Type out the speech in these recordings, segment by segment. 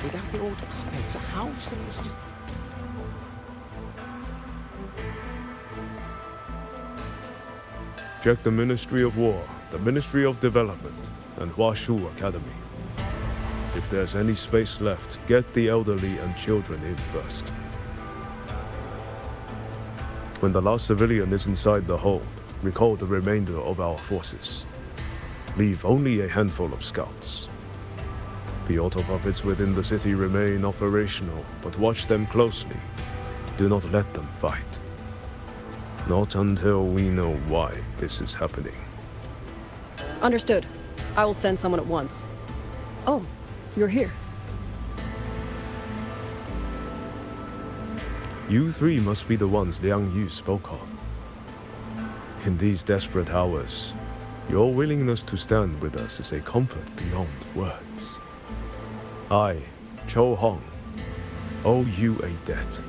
Without the auto puppets, how are we supposed to... Check the Ministry of War, the Ministry of Development, and Huashu Academy. If there's any space left, get the elderly and children in first. When the last civilian is inside the hold, recall the remainder of our forces. Leave only a handful of scouts. The auto puppets within the city remain operational, but watch them closely. Do not let them fight. Not until we know why this is happening. Understood. I will send someone at once. Oh, you're here. You three must be the ones Liang Yu spoke of. In these desperate hours, your willingness to stand with us is a comfort beyond words. I, Cho Hong, owe you a debt.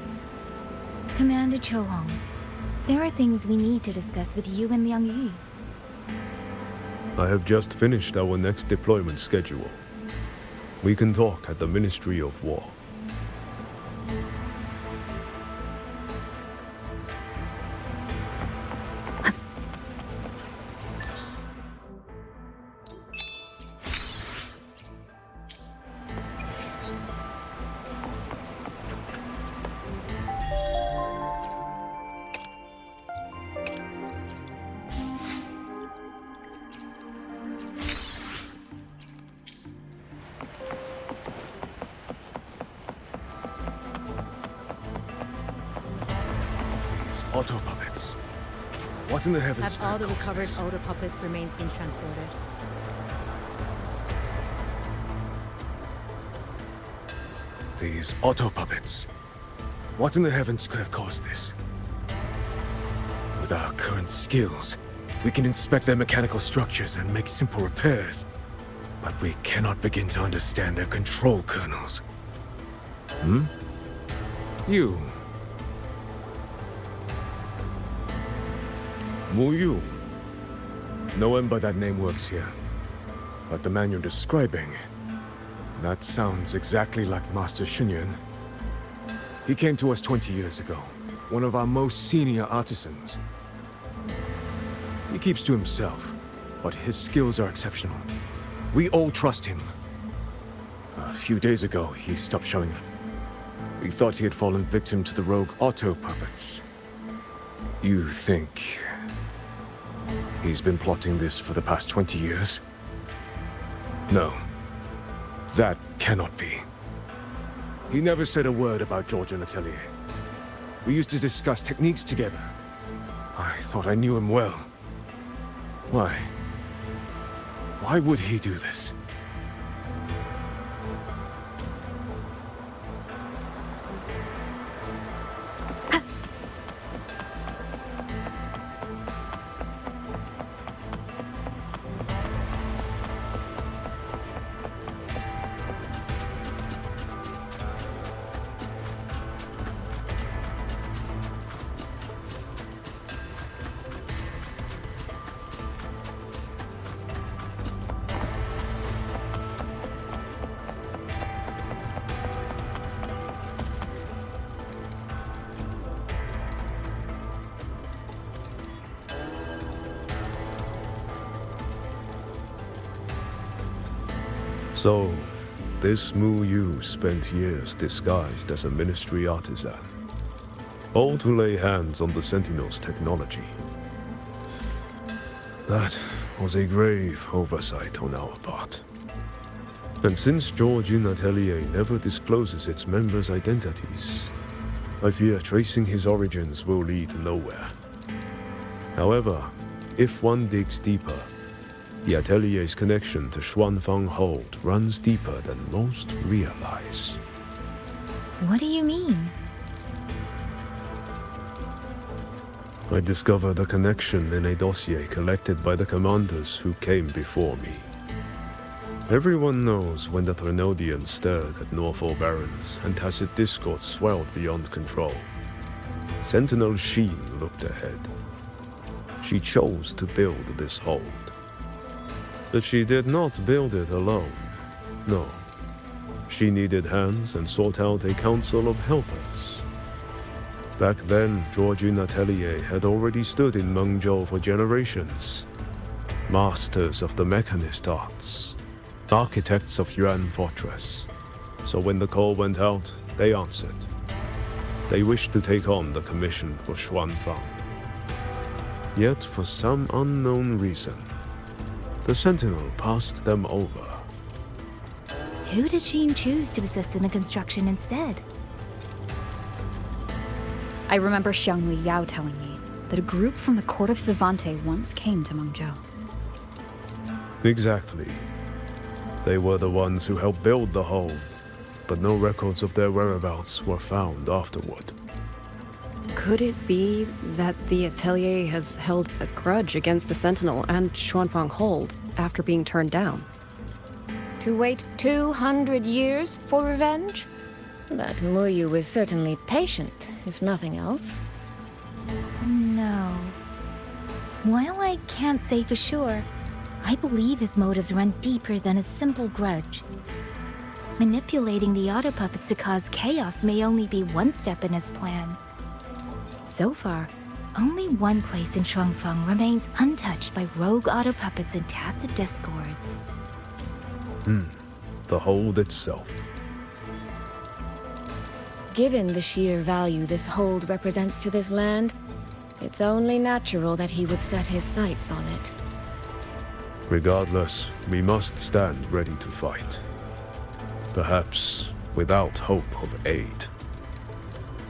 Commander Cho Hong, there are things we need to discuss with you and Liang Yu. I have just finished our next deployment schedule. We can talk at the Ministry of War. Auto puppets. What in the heavens? Have all the caused recovered this? auto puppets' remains been transported? These auto puppets. What in the heavens could have caused this? With our current skills, we can inspect their mechanical structures and make simple repairs. But we cannot begin to understand their control kernels. You. Mu Yu. No one by that name works here. But the man you're describing, that sounds exactly like Master Xunyan. He came to us 20 years ago, one of our most senior artisans. He keeps to himself, but his skills are exceptional. We all trust him. A few days ago, he stopped showing up. We thought he had fallen victim to the rogue auto puppets. You think he's been plotting this for the past 20 years? No. That cannot be. He never said a word about Georgian Atelier. We used to discuss techniques together. I thought I knew him well. Why? Why would he do this? So, this Mu Yu spent years disguised as a ministry artisan, all to lay hands on the Sentinel's technology. That was a grave oversight on our part. And since Georgian Atelier never discloses its members' identities, I fear tracing his origins will lead nowhere. However, if one digs deeper, the Atelier's connection to Xuanfang Hold runs deeper than most realize. What do you mean? I discovered a connection in a dossier collected by the commanders who came before me. Everyone knows when the Trinodians stirred at Norfolk Barrens and tacit discord swelled beyond control. Sentinel Sheen looked ahead. She chose to build this hold. But she did not build it alone. No. She needed hands and sought out a council of helpers. Back then, Georgian Atelier had already stood in Mengzhou for generations. Masters of the mechanist arts, architects of Yuan Fortress. So when the call went out, they answered. They wished to take on the commission for Xuanfang. Yet, for some unknown reason, the Sentinel passed them over. Who did Jean choose to assist in the construction instead? I remember Xiangli Yao telling me that a group from the court of Savante once came to Mengzhou. Exactly. They were the ones who helped build the hold, but no records of their whereabouts were found afterward. Could it be that the Atelier has held a grudge against the Sentinel and Xuanfang Hold after being turned down? To wait 200 years for revenge? That Muyu was certainly patient, if nothing else. No. While I can't say for sure, I believe his motives run deeper than a simple grudge. Manipulating the auto puppets to cause chaos may only be one step in his plan. So far, only one place in Shuangfeng remains untouched by rogue auto puppets and tacit discords. The hold itself. Given the sheer value this hold represents to this land, it's only natural that he would set his sights on it. Regardless, we must stand ready to fight. Perhaps without hope of aid.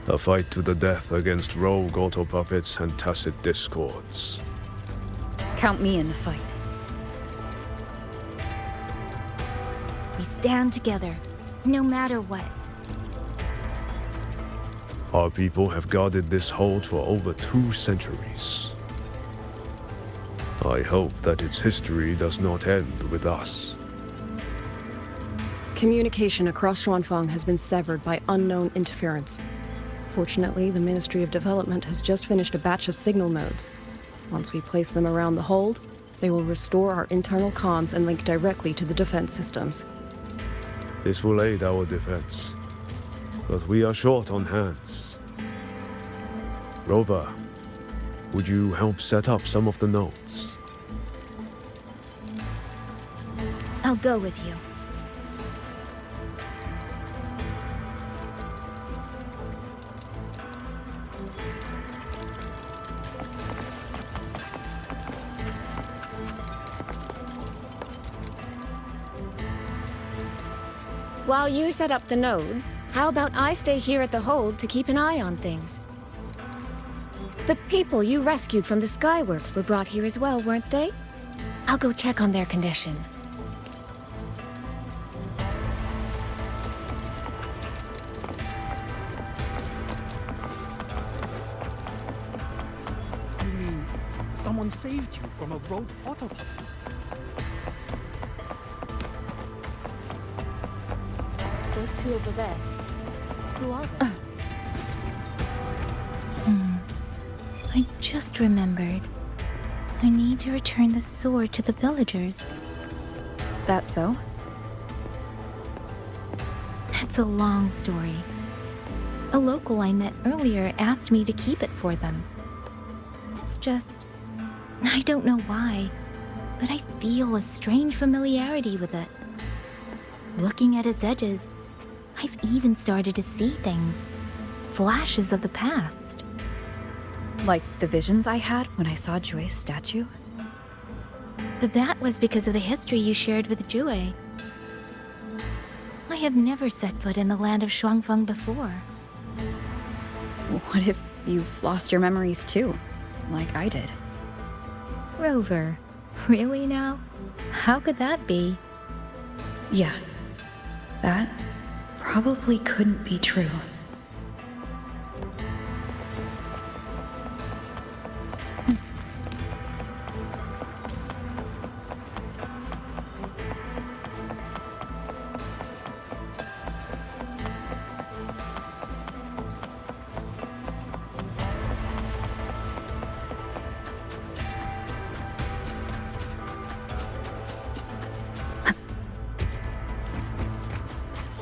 A fight to the death against rogue auto puppets and tacit discords. Count me in the fight. We stand together, no matter what. Our people have guarded this hold for over 2 centuries. I hope that its history does not end with us. Communication across Xuanfang has been severed by unknown interference. Fortunately, the Ministry of Development has just finished a batch of signal nodes. Once we place them around the hold, they will restore our internal comms and link directly to the defense systems. This will aid our defense. But we are short on hands. Rover, would you help set up some of the nodes? I'll go with you. While you set up the nodes, how about I stay here at the hold to keep an eye on things? The people you rescued from the Skyworks were brought here as well, weren't they? I'll go check on their condition. You mean someone saved you from a rogue auto puppet? Those two over there. Who are they? I just remembered. I need to return the sword to the villagers. That so? That's a long story. A local I met earlier asked me to keep it for them. It's just... I don't know why, but I feel a strange familiarity with it. Looking at its edges, I've even started to see things. Flashes of the past. Like the visions I had when I saw Jue's statue? But that was because of the history you shared with Jue. I have never set foot in the land of Shuangfeng before. What if you've lost your memories too? Like I did. Rover, really now? How could that be? Yeah. That probably couldn't be true.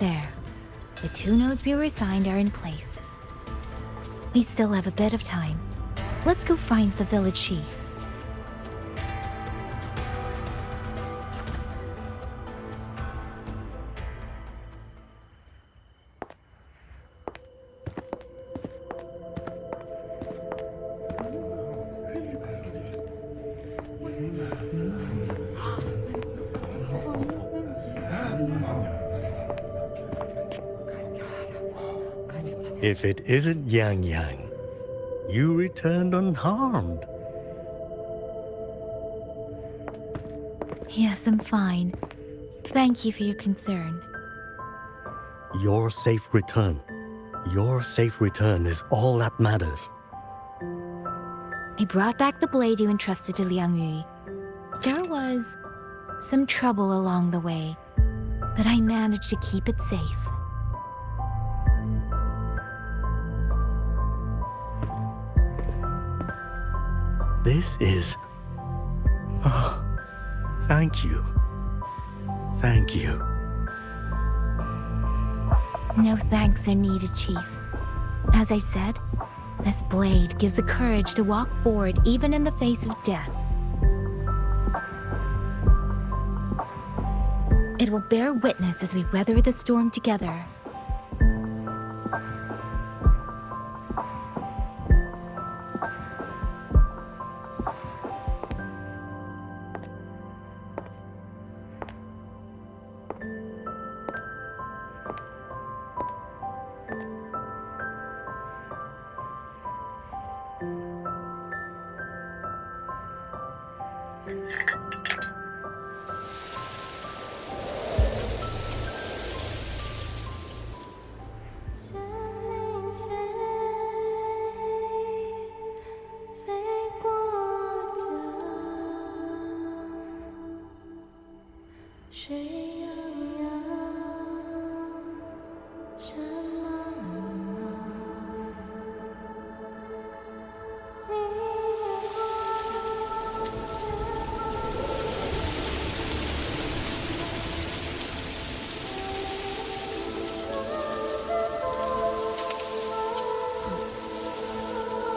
There. The 2 nodes we were assigned are in place. We still have a bit of time. Let's go find the village chief. If it isn't Yang Yang, you returned unharmed. Yes, I'm fine. Thank you for your concern. Your safe return. Your safe return is all that matters. I brought back the blade you entrusted to Liang Yu. There was some trouble along the way, but I managed to keep it safe. This is... Oh, thank you. Thank you. No thanks are needed, Chief. As I said, this blade gives the courage to walk forward even in the face of death. It will bear witness as we weather the storm together.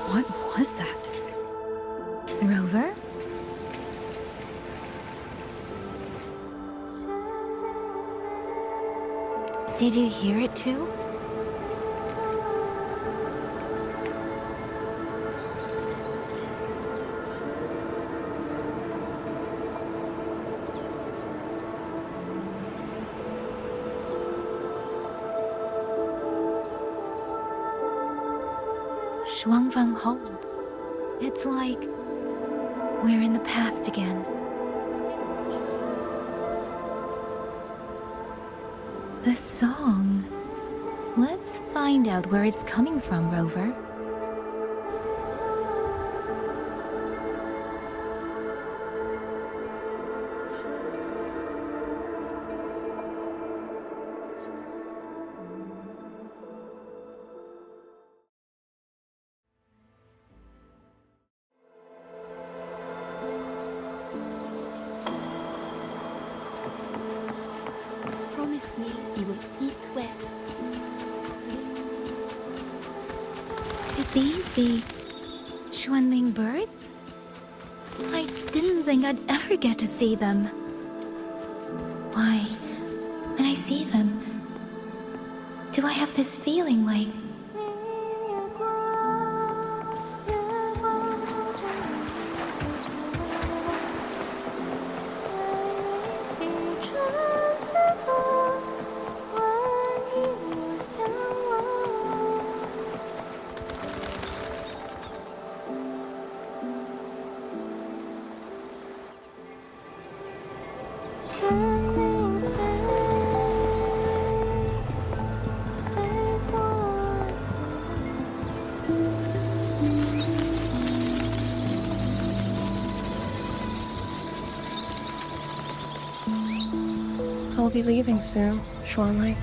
What was that? Rover? Did you hear it too? Shuangfang Hold. It's like we're in the past again. The song. Let's find out where it's coming from, Rover. Promise me you will eat well. Could these be Xuanling birds? I didn't think I'd ever get to see them. Why, when I see them, do I have this feeling like I'll be leaving soon, Xuanling.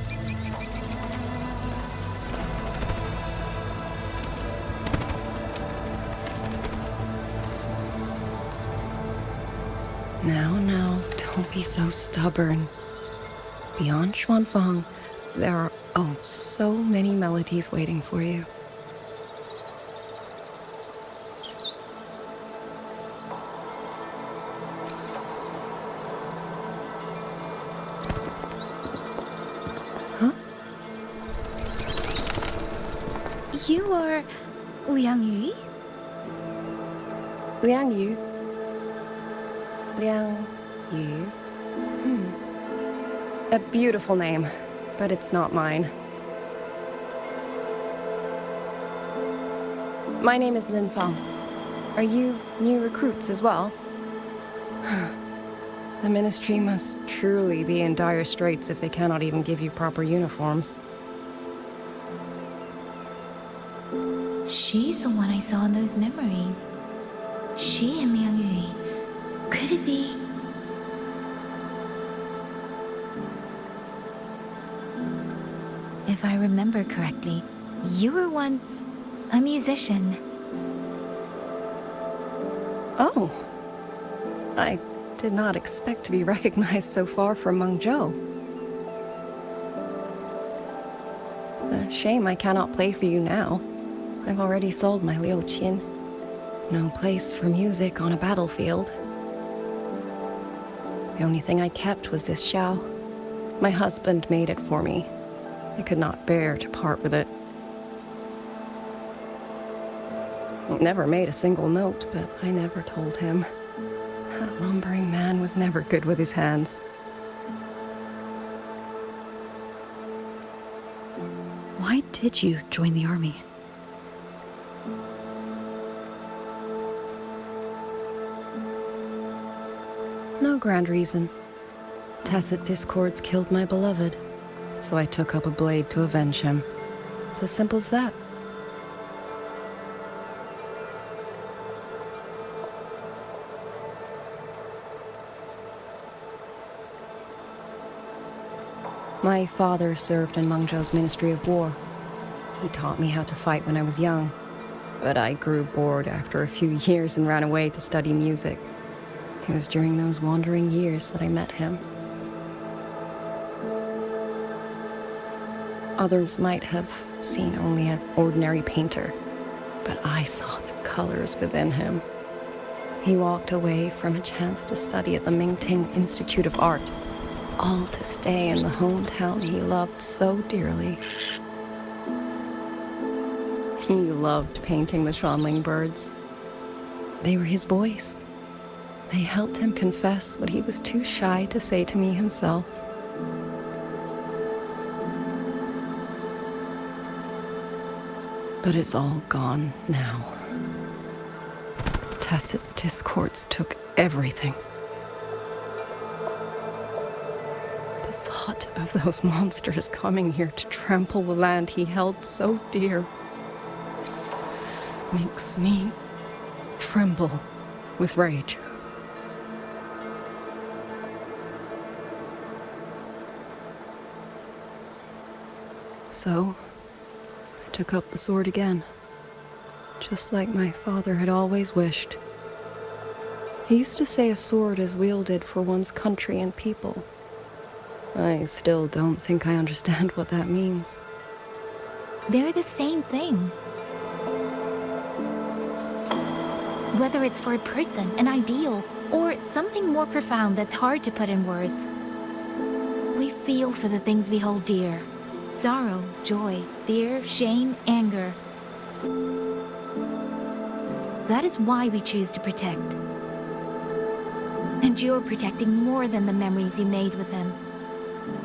Now, don't be so stubborn. Beyond Xuanfang, There are, oh, so many melodies waiting for you. Huh? You are Liang Yu? Liang Yu. Liang Yu. A beautiful name, but it's not mine. My name is Lin Fang. Are you new recruits as well? The Ministry must truly be in dire straits if they cannot even give you proper uniforms. She's the one I saw in those memories. She and Liang Yu. Could it be? If I remember correctly, you were once a musician. Oh. I did not expect to be recognized so far from Mengzhou. A shame I cannot play for you now. I've already sold my liuqin. No place for music on a battlefield. The only thing I kept was this xiao. My husband made it for me. I could not bear to part with it. Never made a single note, but I never told him. That lumbering man was never good with his hands. Why did you join the army? No grand reason. Tacit discords killed my beloved, so I took up a blade to avenge him. It's as simple as that. My father served in Mengzhou's Ministry of War. He taught me how to fight when I was young, but I grew bored after a few years and ran away to study music. It was during those wandering years that I met him. Others might have seen only an ordinary painter, but I saw the colors within him. He walked away from a chance to study at the Mingting Institute of Art, all to stay in the hometown he loved so dearly. He loved painting the Shanling birds. They were his voice. They helped him confess what he was too shy to say to me himself. But it's all gone now. Tacit discords took everything. The thought of those monsters coming here to trample the land he held so dear makes me tremble with rage. So, I took up the sword again, just like my father had always wished. He used to say a sword is wielded for one's country and people. I still don't think I understand what that means. They're the same thing. Whether it's for a person, an ideal, or something more profound that's hard to put in words. We feel for the things we hold dear. Sorrow, joy, fear, shame, anger. That is why we choose to protect. And you're protecting more than the memories you made with him.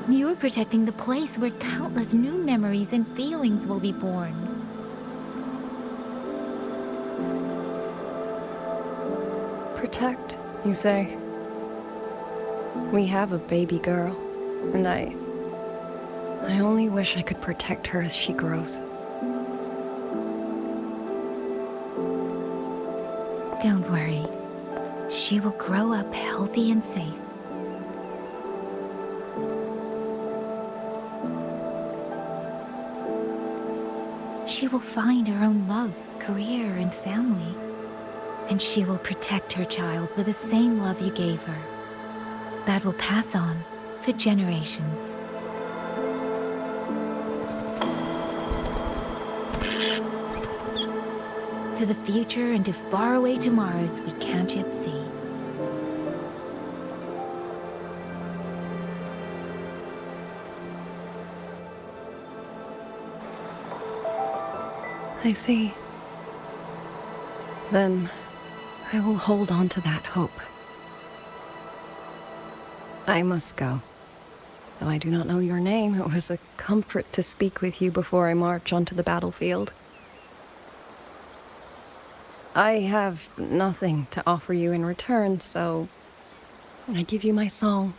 You're protecting the place where countless new memories and feelings will be born. Protect, you say? We have a baby girl, and I only wish I could protect her as she grows. Don't worry. She will grow up healthy and safe. She will find her own love, career, and family. And she will protect her child with the same love you gave her. That will pass on for generations. To the future and to faraway tomorrows we can't yet see. I see. Then I will hold on to that hope. I must go. Though I do not know your name, it was a comfort to speak with you before I march onto the battlefield. I have nothing to offer you in return, so I give you my song.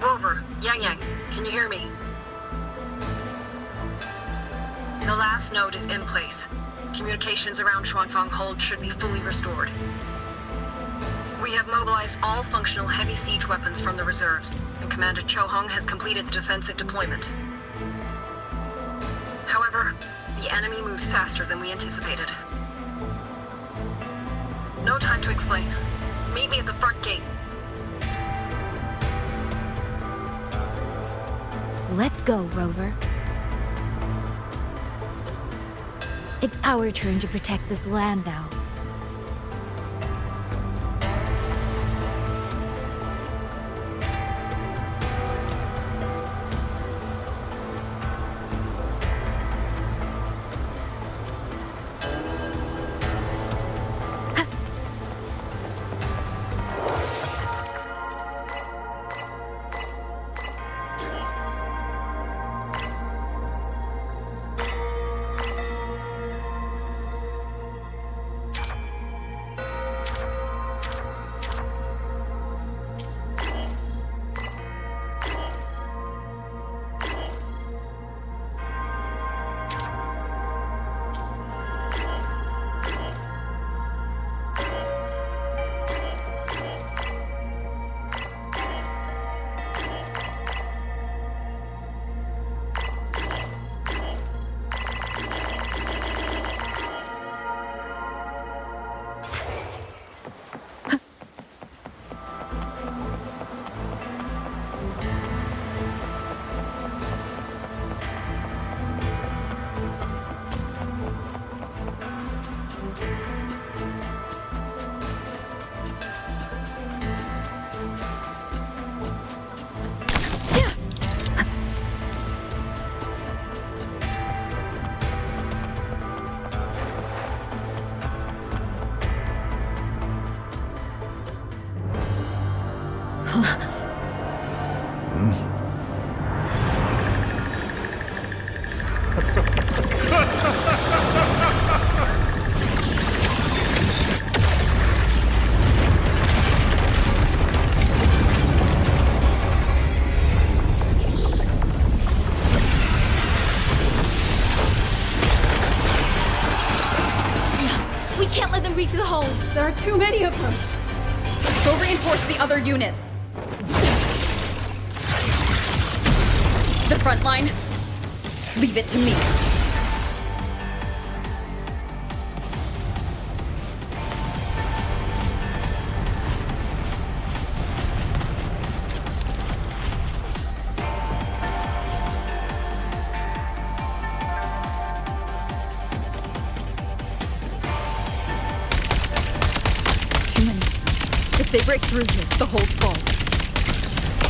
Over. Yang, can you hear me? The last node is in place. Communications around Shuanfang Hold should be fully restored. We have mobilized all functional heavy siege weapons from the reserves, and Commander Cho Hong has completed the defensive deployment. However, the enemy moves faster than we anticipated. No time to explain. Meet me at the front gate. Let's go, Rover. It's our turn to protect this land now. Reach the hold. There are too many of them. Go reinforce the other units. The front line, leave it to me. they break through here, the hold falls.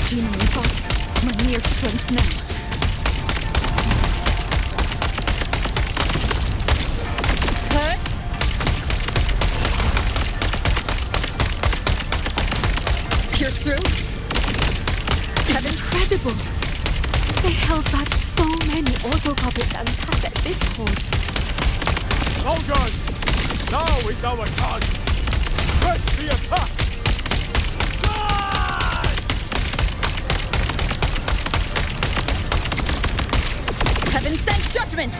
Genuine thoughts, my mere strength now. Hurt? Pierce through? Incredible! They held back so many auto-puppets and cassette discords. Soldiers! Now is our chance! Press the attack! Heaven sent judgment!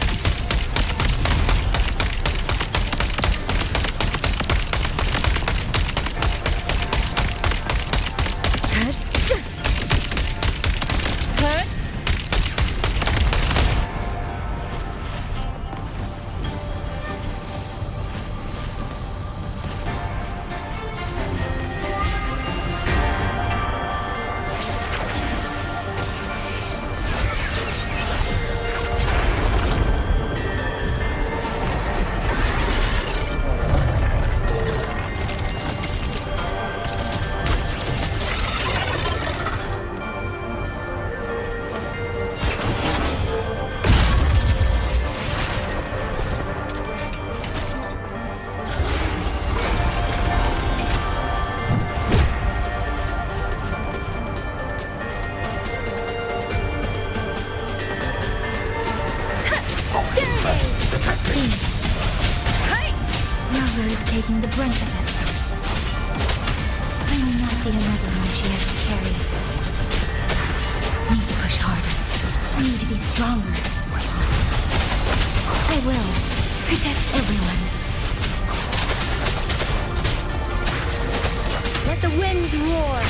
Taking the brunt of it. I will not be another one she has to carry. Need to push harder. Need to be stronger. I will protect everyone. Let the winds roar.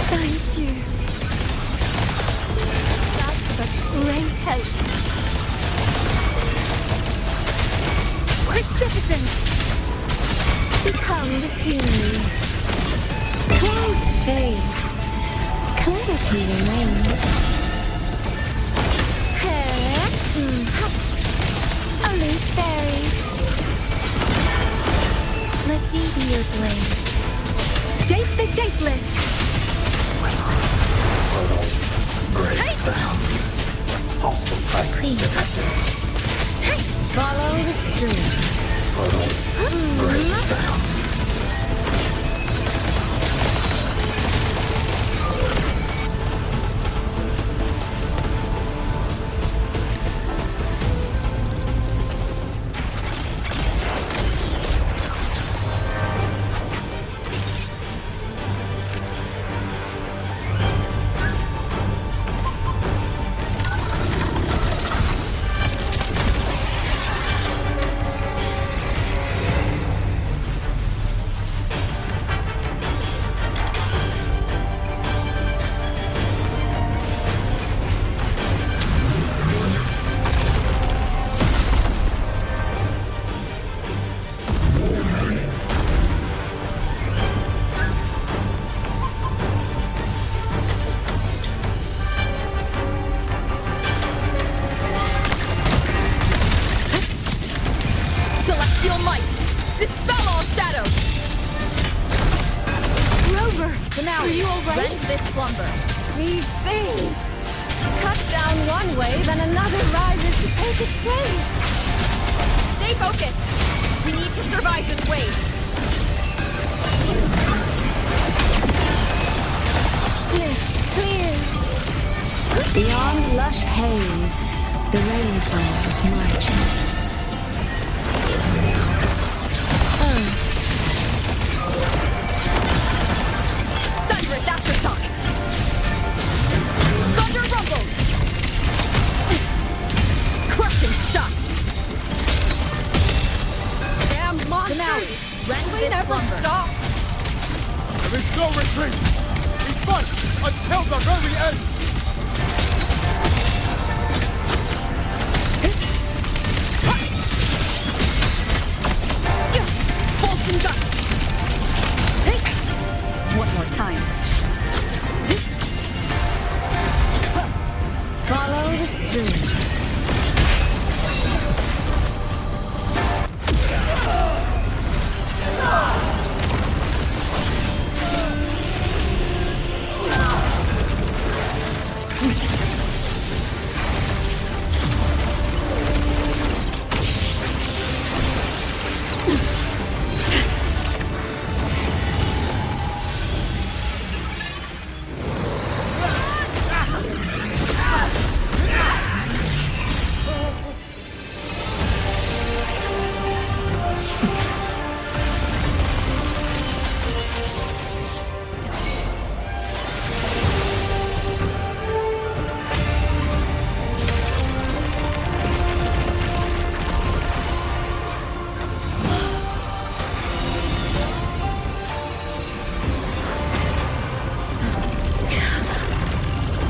Thank you. That's a great help. Magnificent! Become the scenery. Clouds fade. Clarity remains. Only fairies. Let me be your blade. Shape the shapeless! Clean. Follow the stream. slumber. These things cut down one wave and another rises to take its place. Stay focused. We need to survive this wave. Bliss clears. Beyond lush haze, the rainfall marches. retreat! We fight until the very end! One more time. Follow the stream.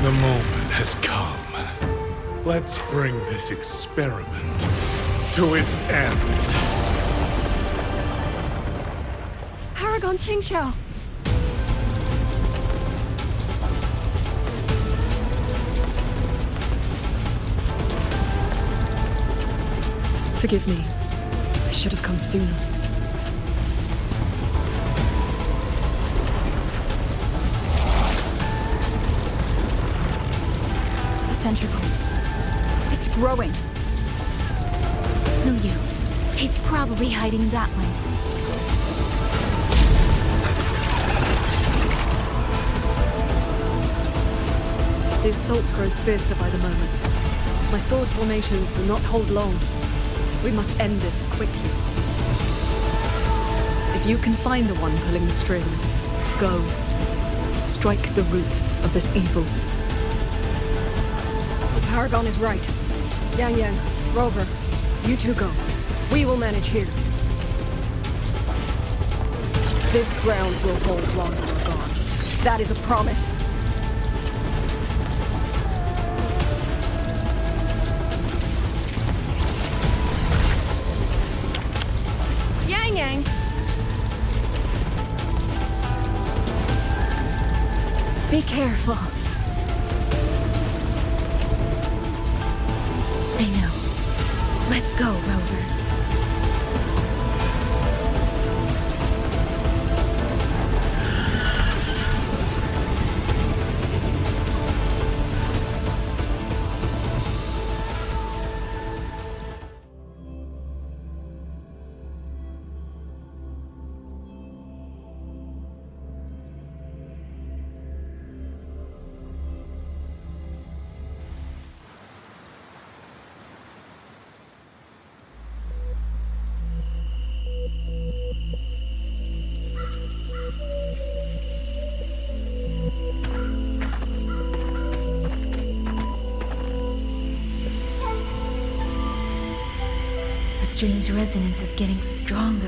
The moment has come. Let's bring this experiment to its end. Paragon Qingxiao! Forgive me. I should have come sooner. Centrical. It's growing. Who you? He's probably hiding that way. The assault grows fiercer by the moment. My sword formations will not hold long. We must end this quickly. If you can find the one pulling the strings, go. Strike the root of this evil. The Paragon is right. Yang Yang, Rover, you two go. We will manage here. This ground will hold while you are gone. That is a promise. Yang Yang! Be careful. I know. Let's go, Rover. The stream's resonance is getting stronger.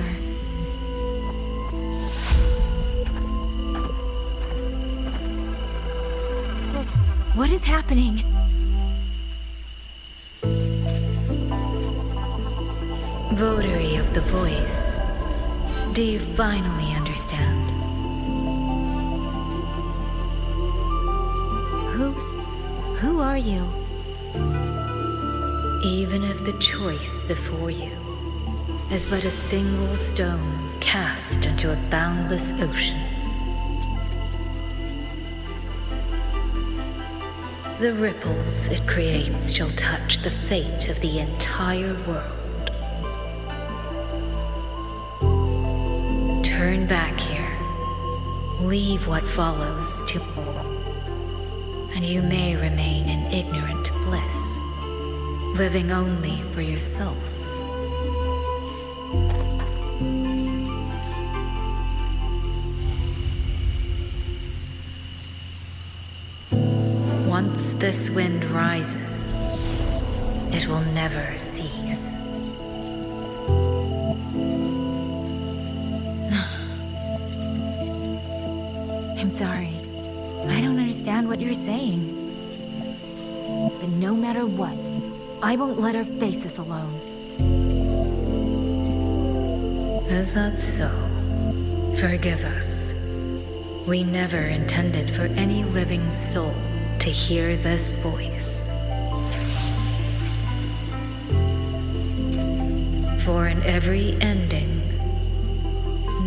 What is happening? Votary of the voice. Do you finally understand? Who are you? Even if the choice before you is but a single stone cast into a boundless ocean, the ripples it creates shall touch the fate of the entire world. Turn back here, leave what follows to, and you may remain in ignorant bliss, living only for yourself. Once this wind rises, it will never cease. sorry. I don't understand what you're saying. But no matter what, I won't let her face this alone. Is that so? Forgive us. We never intended for any living soul to hear this voice. For in every ending,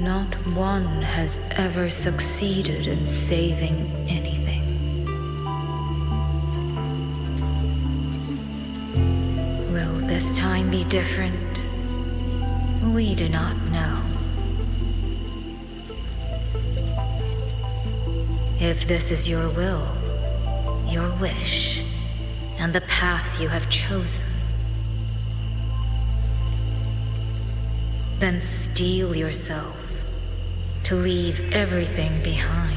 not one has ever succeeded in saving anything. Will this time be different? We do not know. If this is your will, your wish, and the path you have chosen, then steel yourself to leave everything behind.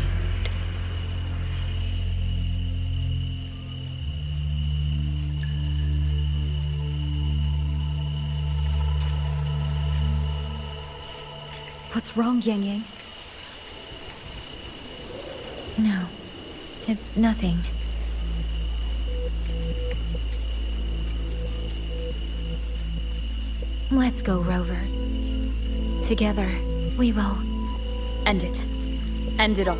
What's wrong, Yang Yang? No, it's nothing. Let's go, Rover. Together, we will... End it. End it all.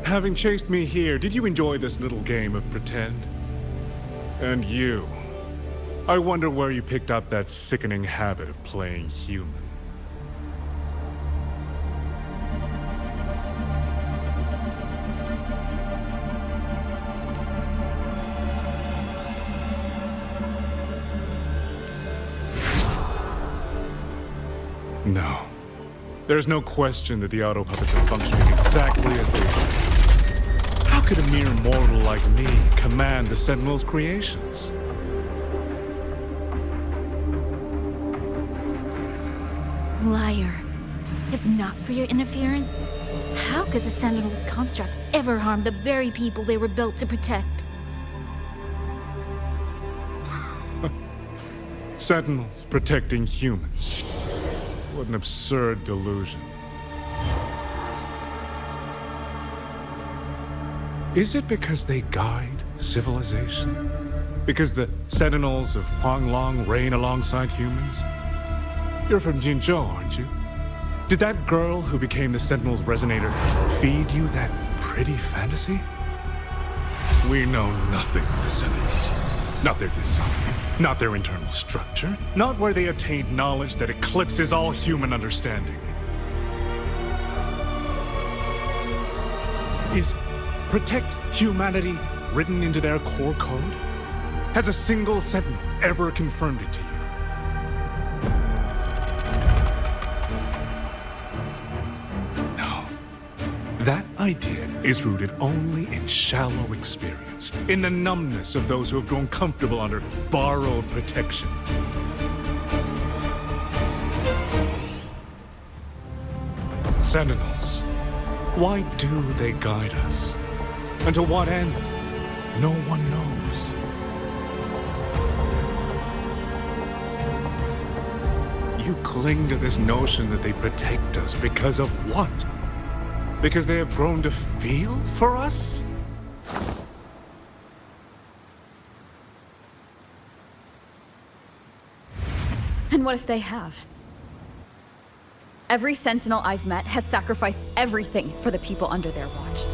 Having chased me here, did you enjoy this little game of pretend? And you? I wonder where you picked up that sickening habit of playing human. No. There's no question that the auto puppets are functioning exactly as they are. How could a mere mortal like me command the Sentinel's creations? Liar. If not for your interference, how could the Sentinel's constructs ever harm the very people they were built to protect? Sentinels protecting humans. What an absurd delusion. Is it because they guide civilization? Because the Sentinels of Huanglong reign alongside humans? You're from Jinzhou, aren't you? Did that girl who became the Sentinel's resonator feed you that pretty fantasy? We know nothing of the Sentinels. Not their design, not their internal structure, not where they attained knowledge that eclipses all human understanding. Is protect humanity written into their core code? Has a single Sentinel ever confirmed it to you? No. That idea is rooted only in shallow experience, in the numbness of those who have grown comfortable under borrowed protection. Sentinels, why do they guide us? And to what end? No one knows. You cling to this notion that they protect us because of what? Because they have grown to feel for us? And what if they have? Every Sentinel I've met has sacrificed everything for the people under their watch.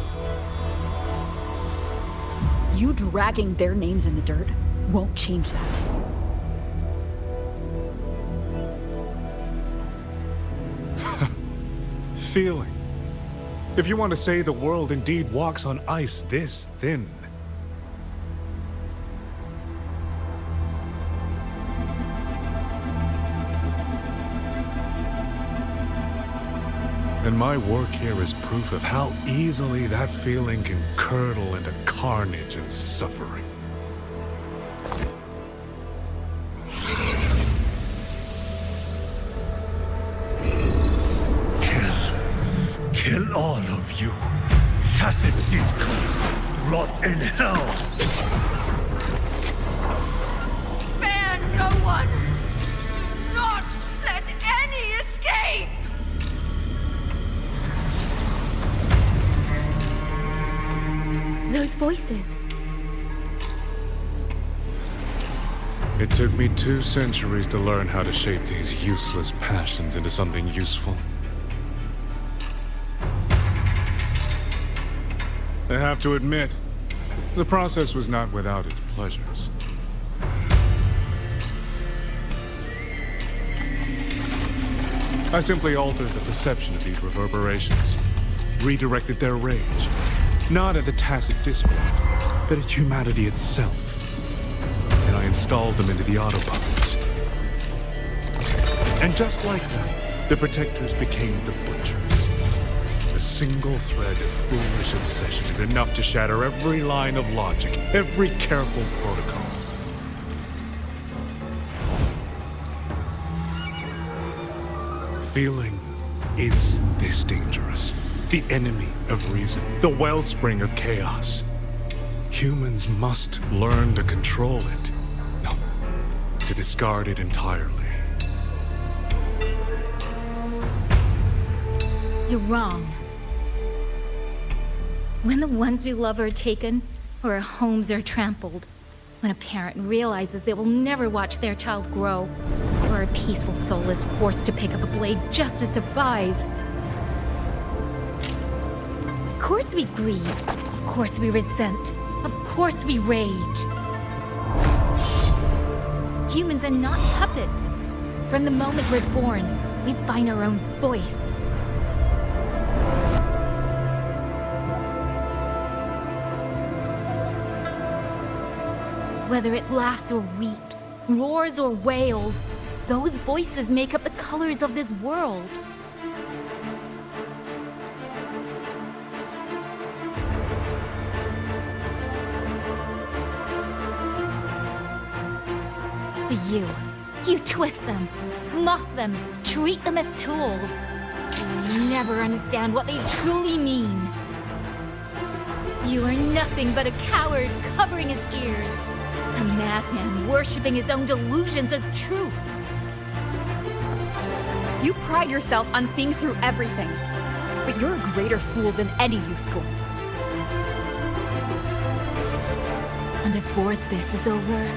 You dragging their names in the dirt won't change that. Feeling. If you want to say the world indeed walks on ice this thin. And my work here is proof of how easily that feeling can curdle into carnage and suffering. Kill all of you. Tacit discourse, rot in hell. Spare no one! Not let any escape! Those voices. It took me 2 centuries to learn how to shape these useless passions into something useful. I have to admit, the process was not without its pleasures. I simply altered the perception of these reverberations, redirected their rage, not at a tacit discord, but at humanity itself. And I installed them into the Autobots. And just like that, the Protectors became the Butchers. A single thread of foolish obsession is enough to shatter every line of logic, every careful protocol. Feeling is this dangerous. The enemy of reason, the wellspring of chaos. Humans must learn to control it. No, to discard it entirely. You're wrong. When the ones we love are taken, or our homes are trampled, when a parent realizes they will never watch their child grow, or a peaceful soul is forced to pick up a blade just to survive. Of course we grieve, of course we resent, of course we rage. Humans are not puppets. From the moment we're born, we find our own voice. Whether it laughs or weeps, roars or wails, those voices make up the colors of this world. But you twist them, mock them, treat them as tools. You never understand what they truly mean. You are nothing but a coward covering his ears. A madman worshipping his own delusions as truth. You pride yourself on seeing through everything, but you're a greater fool than any you scorn. And before this is over,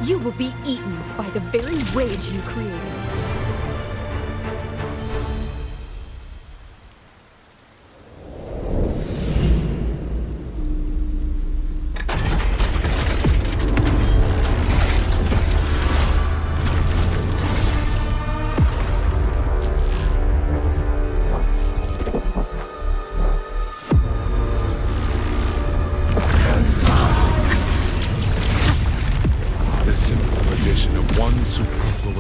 you will be eaten by the very rage you created.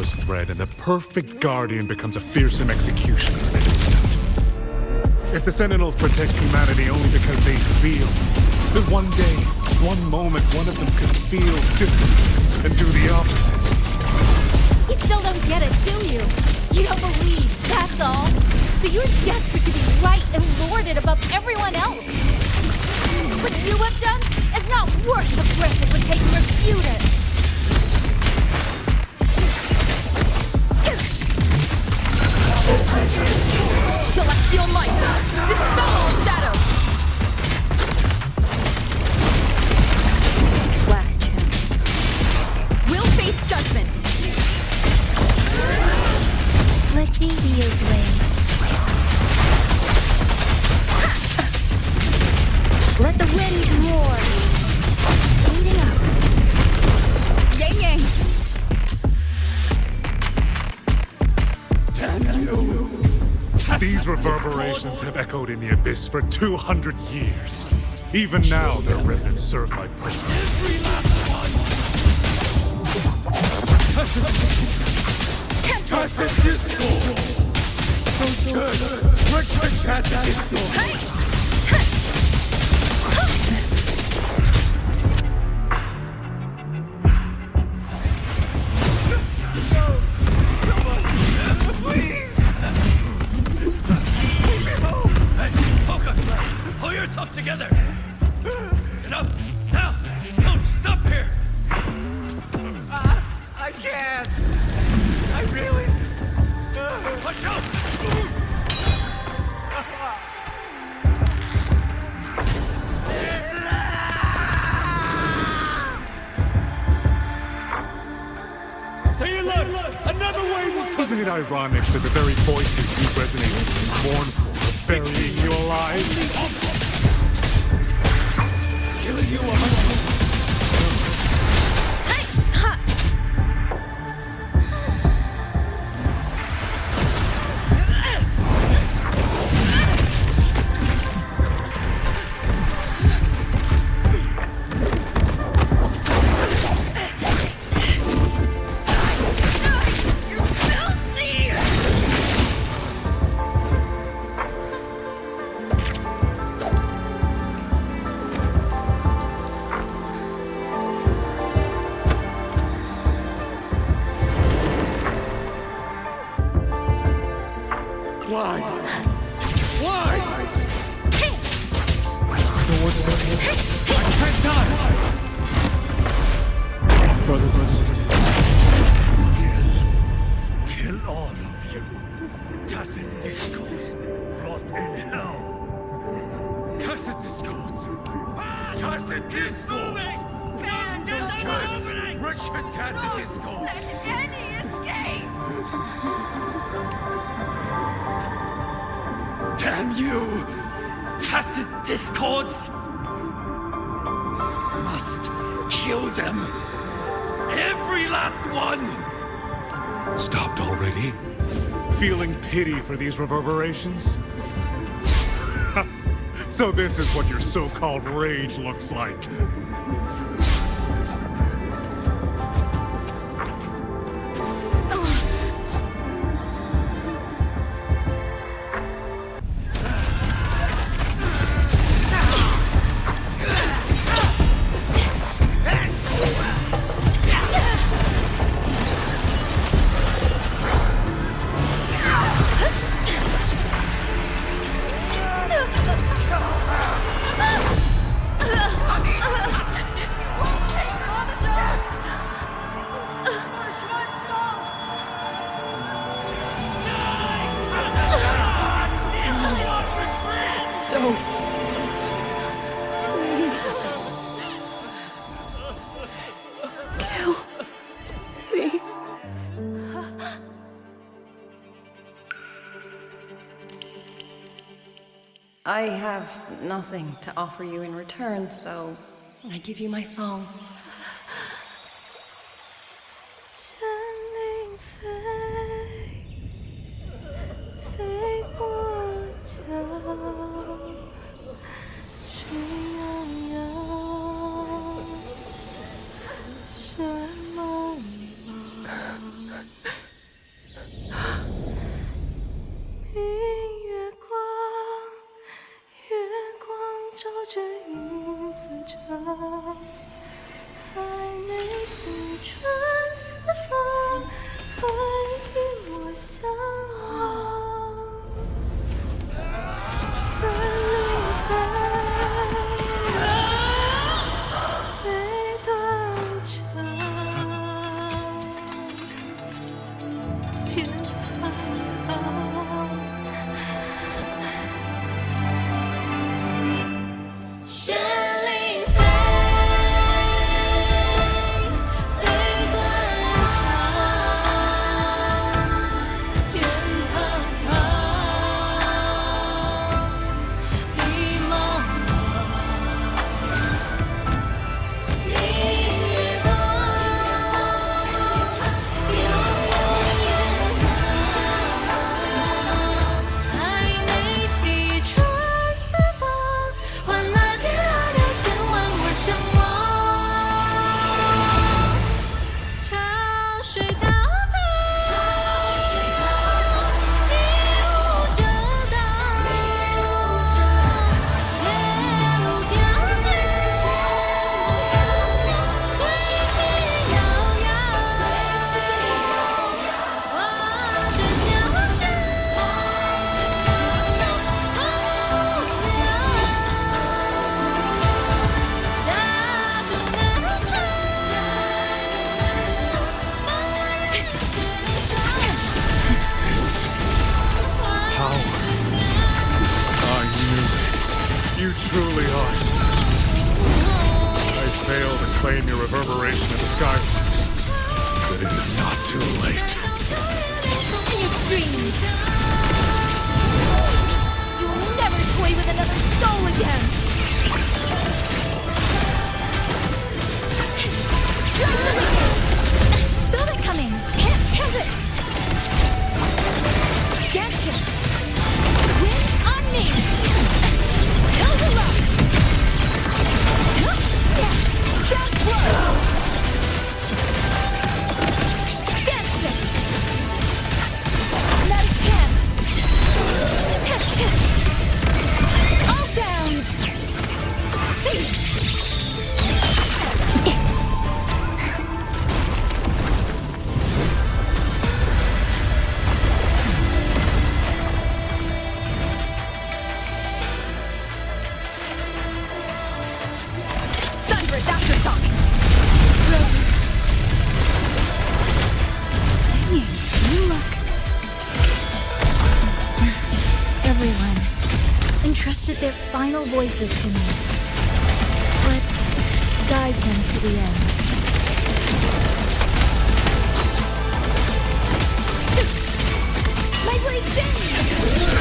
Thread, and the perfect guardian becomes a fearsome executioner in an instant. If the Sentinels protect humanity only because they feel, then one day, one moment, one of them could feel different and do the opposite. You still don't get it, do you? You don't believe, that's all. So you're desperate to be right and lord it above everyone else. What you have done is not worth the breath it would take to refute it. Celestial light! Dispel all shadows! Last chance. We'll face judgment! Let me be your blade. Let the wind roar. Speeding up. Yang yang! Damn you! These reverberations have echoed in the abyss for 200 years. Even now, their remnants serve my purpose. Tacit discord! Together! Get up! Now! Don't stop here! I can't! I really... Watch out! Stay alert! Another wave is coming! Isn't it ironic that the very voices you resonate with are mournful for burying you alive? Killing you 100%. Damn you! Tacit discords! Must kill them! Every last one! Stopped already? Feeling pity for these reverberations? So this is what your so-called rage looks like. I have nothing to offer you in return, so I give you my song. reclaim your reverberation in the skyworks. But it is not too late. In your dreams. You will never toy with another soul again. Saw that coming. Can't tilt it. Gotcha. Win on me. Build a rock. Down slow. Gotcha. Not a chance. All down. See. Their final voices to me. Let's guide them to the end. My blade's in!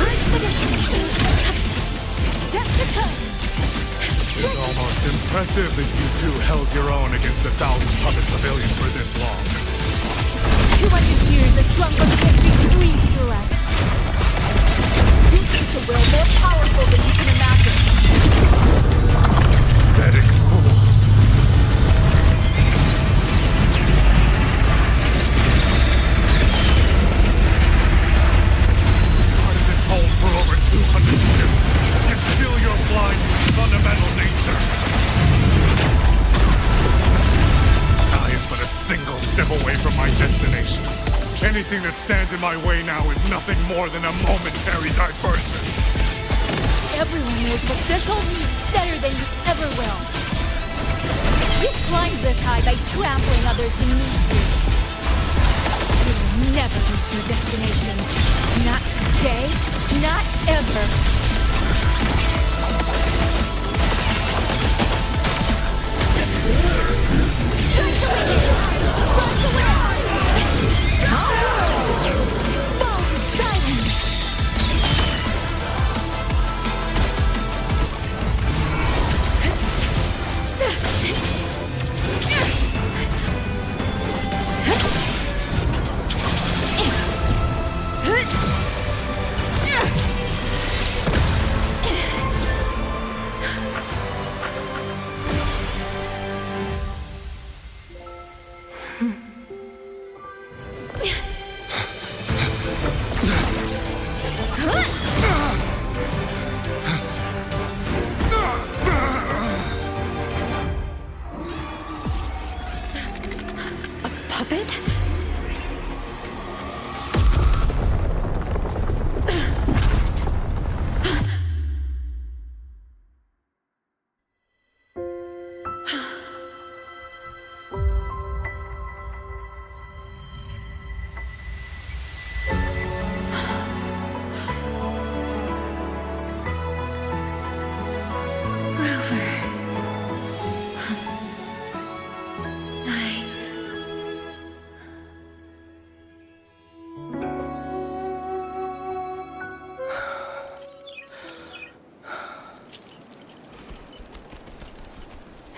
Bridge the distance! Step the toe! It's almost impressive that you two held your own against the 1,000 puppet pavilion for this long. 200 years a drum of victory breathes through us. You think a will more powerful than you can imagine. Pathetic fools. Part of this hole for over 200 years, and still you're blind to its fundamental nature. I am but a single step away from my destination. Anything that stands in my way now is nothing more than a momentary diversion. Everyone knows what this hole means better than you ever will. You climbed this high by trampling others beneath you. You will never reach your destination. Not today, not ever.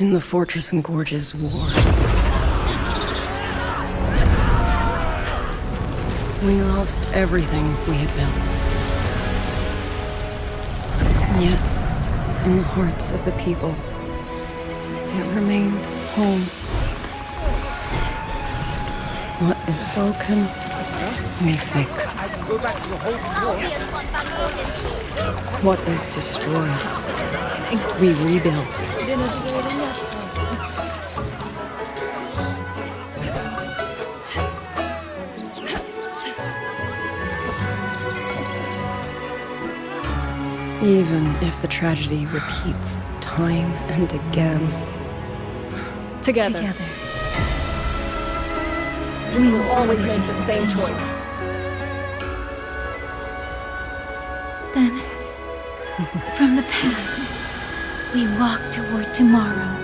In the Fortress and Gorge's war, we lost everything we had built. And yet, in the hearts of the people, it remained home. What is broken, we fix. I can go back to the whole floor. What is destroyed, we rebuild. Even if the tragedy repeats time and again. Together. We will always make the same choice. Then, from the past, we walk toward tomorrow.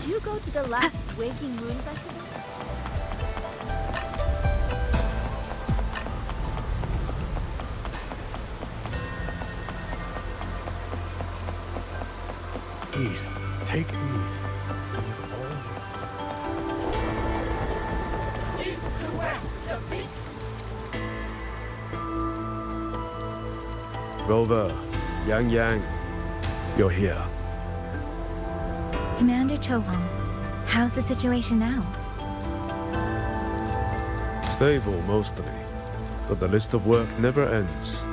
Did you go to the last Waking Moon Festival? Please, take these. East to west, the beast. Rover, Yang, you're here. Commander Chohong, how's the situation now? Stable, mostly. But the list of work never ends.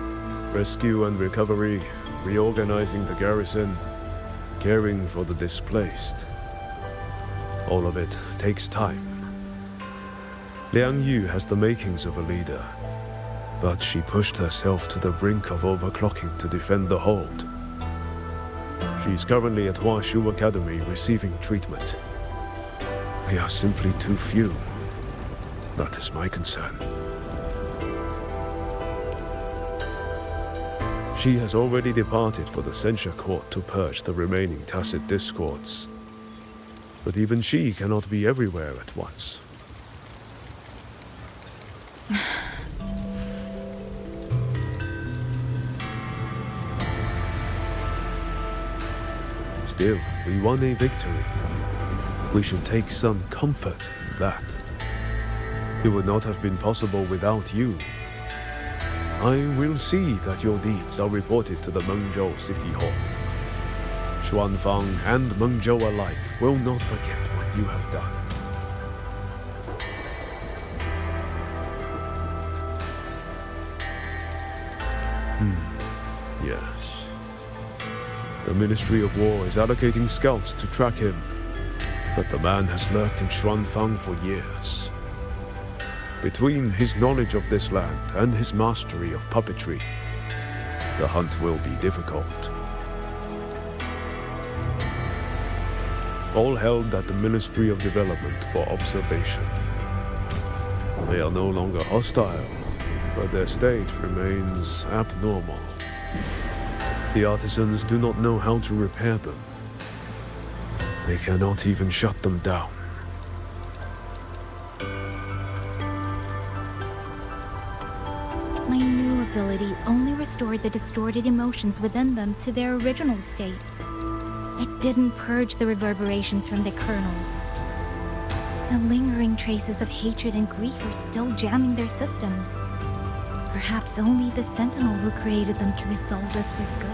Rescue and recovery, reorganizing the garrison, caring for the displaced. All of it takes time. Liang Yu has the makings of a leader, but she pushed herself to the brink of overclocking to defend the hold. She's currently at Huashu Academy receiving treatment. We are simply too few. That is my concern. She has already departed for the censure court to purge the remaining tacit discords. But even she cannot be everywhere at once. Still, we won a victory. We should take some comfort in that. It would not have been possible without you. I will see that your deeds are reported to the Mengzhou City Hall. Xuanfang and Mengzhou alike will not forget what you have done. Yes. The Ministry of War is allocating scouts to track him, but the man has lurked in Xuanfang for years. Between his knowledge of this land and his mastery of puppetry, the hunt will be difficult. All held at the Ministry of Development for observation. They are no longer hostile, but their state remains abnormal. The artisans do not know how to repair them. They cannot even shut them down. My new ability only restored the distorted emotions within them to their original state. It didn't purge the reverberations from the kernels. The lingering traces of hatred and grief are still jamming their systems. Perhaps only the Sentinel who created them can resolve this for good.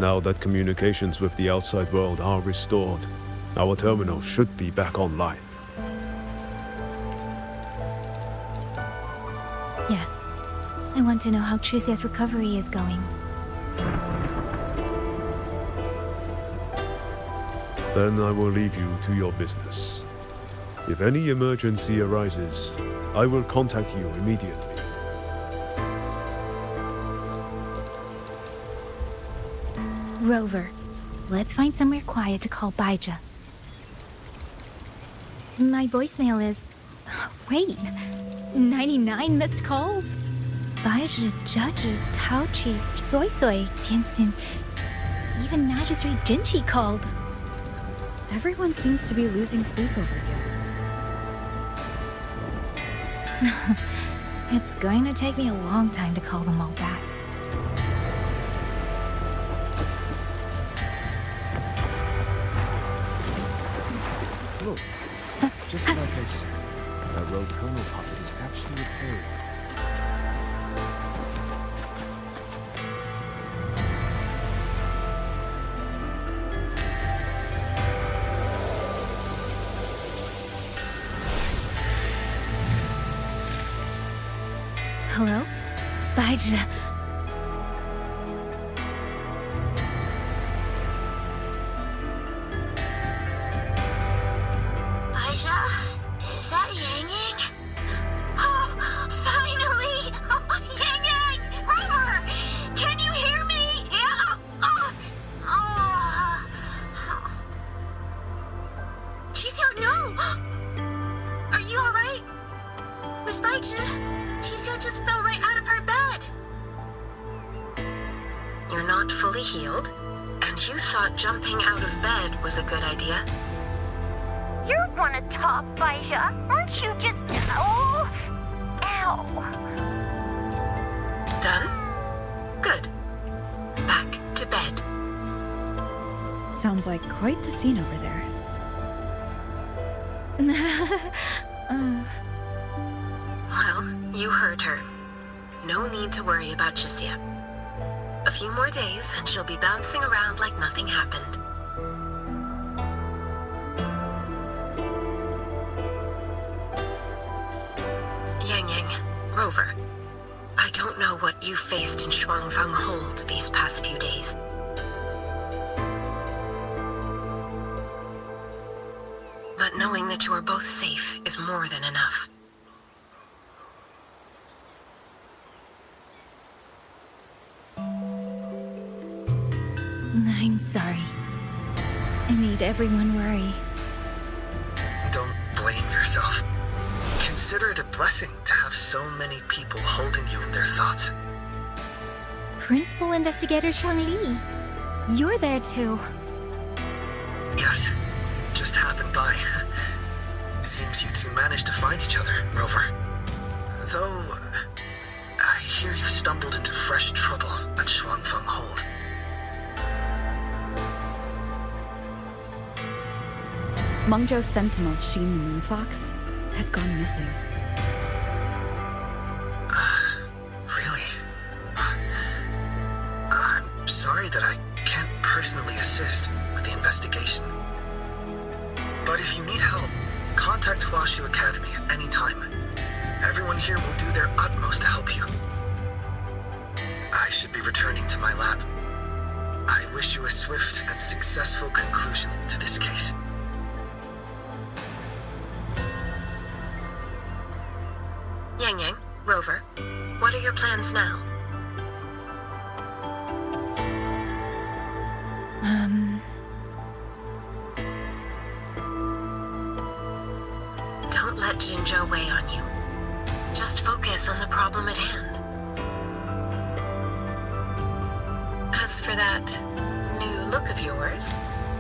Now that communications with the outside world are restored, our terminal should be back online. Yes. I want to know how Trucia's recovery is going. Then I will leave you to your business. If any emergency arises, I will contact you immediately. Rover, let's find somewhere quiet to call Baija. My voicemail is... Wait, 99 missed calls? Baija, Judge, Taochi, Soy Soy, Tianxin. Even Magistrate Jinchi called. Everyone seems to be losing sleep over you. It's going to take me a long time to call them all back. Look, just like I said, that rogue Colonel puppet is actually repaired. Hello? Baija. Baija? Is that Yang Yang? Oh, finally! Oh, Yang Yang! Rover! Can you hear me? Yeah? Qixiao, no! Are you alright? Where's Baija? Qixiao just fell right out of her bed. you're not fully healed, and you thought jumping out of bed was a good idea. You wanna talk, Baija? Aren't you just... Oh... Ow. Done? Good. Back to bed. Sounds like quite the scene over there. Well, you heard her. No need to worry about Jisia. A few more days and she'll be bouncing around like nothing happened. Yang, Rover, I don't know what you faced in Shuangfang Hold these past few days. But knowing that you are both safe is more than enough. I'm sorry. I made everyone worry. Don't blame yourself. Consider it a blessing to have so many people holding you in their thoughts. Principal Investigator Shangli, you're there too. Yes, just happened by. Seems you two managed to find each other, Rover. Though, I hear you stumbled into fresh trouble at Shuangfeng Hold. Mengzhou Sentinel Sheen the Moonfox has gone missing. Really? I'm sorry that I can't personally assist with the investigation. But if you need help, contact Huashu Academy at any time. Everyone here will do their utmost to help you. I should be returning to my lab. I wish you a swift and successful conclusion to this case. Yang, Rover, what are your plans now? Don't let Jinzhou weigh on you. Just focus on the problem at hand. As for that new look of yours,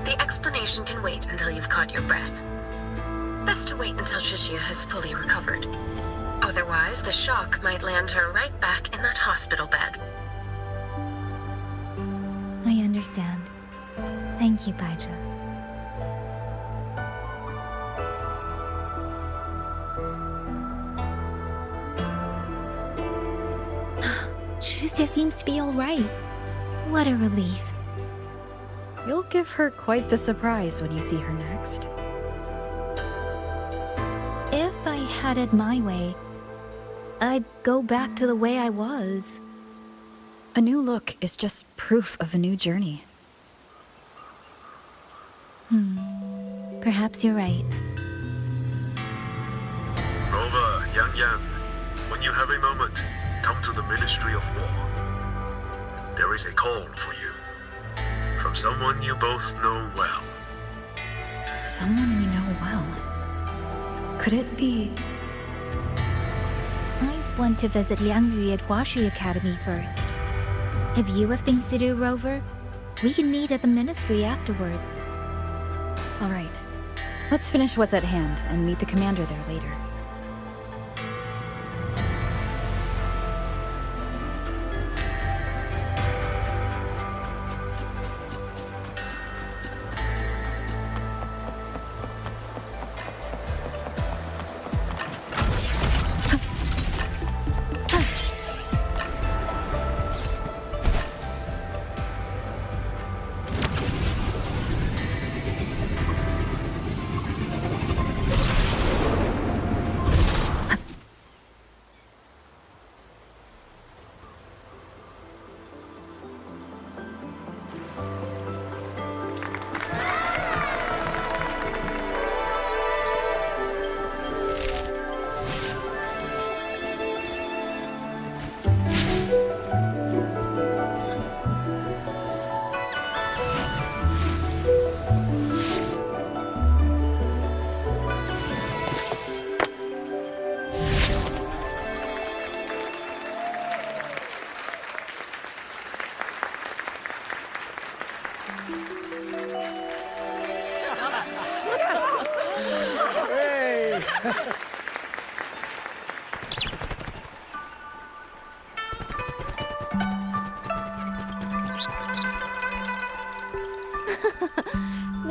the explanation can wait until you've caught your breath. Best to wait until Shishia has fully recovered. Otherwise, the shock might land her right back in that hospital bed. I understand. Thank you, Baija. Shuzia seems to be all right. What a relief. You'll give her quite the surprise when you see her next. If I had it my way, I'd go back to the way I was. A new look is just proof of a new journey. Perhaps you're right. Rover, Yang, when you have a moment, come to the Ministry of War. There is a call for you. From someone you both know well. Someone we know well. Could it be... I want to visit Liang Yu at Huashi Academy first. If you have things to do, Rover, we can meet at the Ministry afterwards. All right. Let's finish what's at hand and meet the commander there later.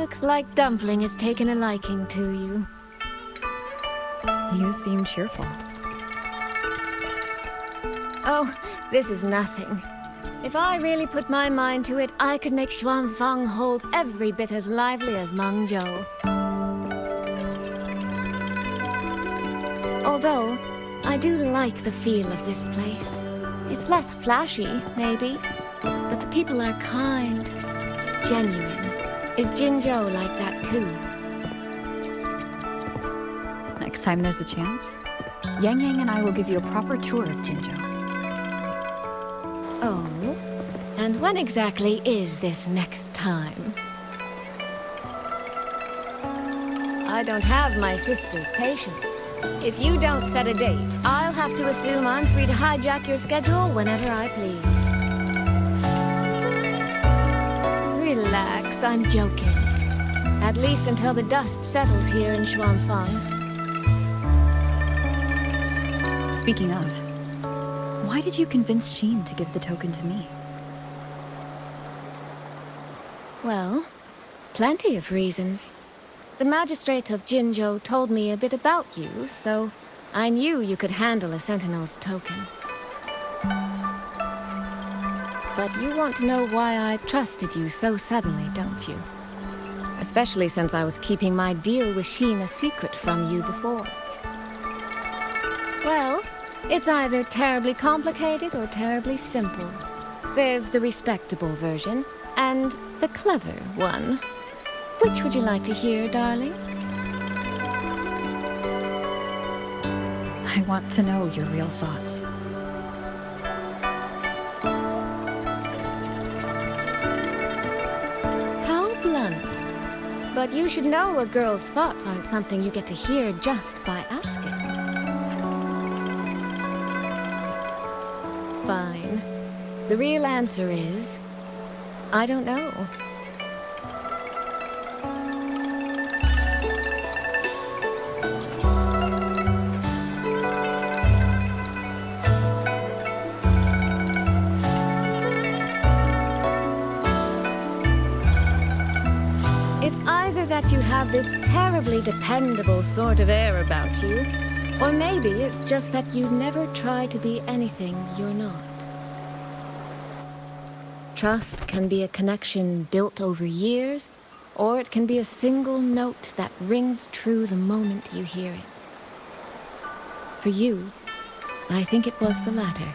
Looks like Dumpling has taken a liking to you. You seem cheerful. Oh, this is nothing. If I really put my mind to it, I could make Xuanfang Hold every bit as lively as Mengzhou. Although, I do like the feel of this place. It's less flashy, maybe, but the people are kind, genuine. Is Jinzhou like that too? Next time there's a chance, Yang Yang and I will give you a proper tour of Jinzhou. Oh? And when exactly is this next time? I don't have my sister's patience. If you don't set a date, I'll have to assume I'm free to hijack your schedule whenever I please. Relax, I'm joking. At least until the dust settles here in Xuanfang. Speaking of, why did you convince Sheen to give the token to me? Well, plenty of reasons. The magistrate of Jinzhou told me a bit about you, so I knew you could handle a Sentinel's token. But you want to know why I trusted you so suddenly, don't you? Especially since I was keeping my deal with Sheen a secret from you before. Well, it's either terribly complicated or terribly simple. There's the respectable version, and the clever one. Which would you like to hear, darling? I want to know your real thoughts. How blunt. But you should know a girl's thoughts aren't something you get to hear just by asking. Fine. The real answer is, I don't know. It's either that you have this terribly dependable sort of air about you, or maybe it's just that you never try to be anything you're not. Trust can be a connection built over years, or it can be a single note that rings true the moment you hear it. For you, I think it was the latter.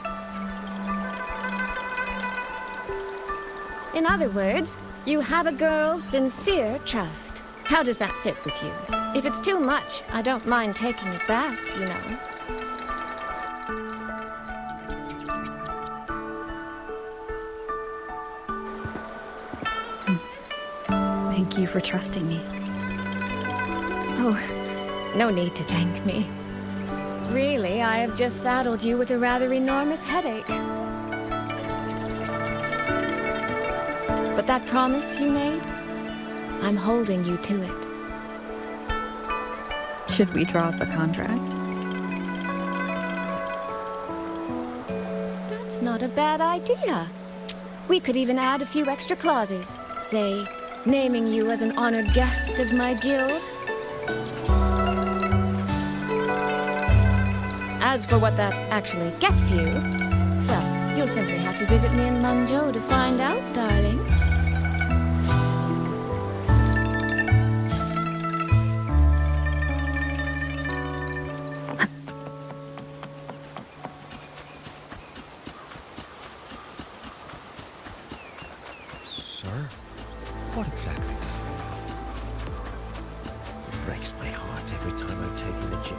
In other words, you have a girl's sincere trust. How does that sit with you? If it's too much, I don't mind taking it back, you know. Thank you for trusting me. Oh, no need to thank me. Really, I have just saddled you with a rather enormous headache. But that promise you made, I'm holding you to it. Should we draw up a contract? That's not a bad idea. We could even add a few extra clauses. Say, naming you as an honored guest of my guild. As for what that actually gets you, well, you'll simply have to visit me in Mengzhou to find out, darling. Sir? What exactly was it? It breaks my heart every time I take in the gym.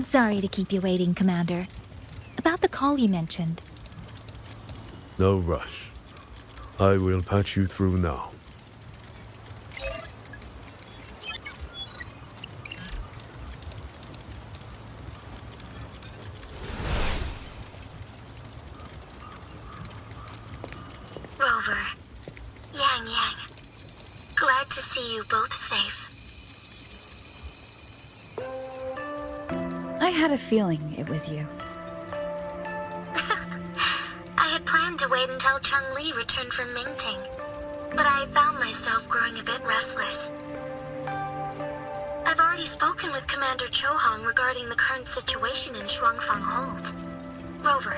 Sorry to keep you waiting, Commander. About the call you mentioned. No rush. I will patch you through now. Rover, Yang Yang, glad glad to see you both safe. I had a feeling it was you. I had planned to wait until Changli returned from Mingting, but I found myself growing a bit restless. I've already spoken with Commander Chohong regarding the current situation in Shuangfang Hold. Rover,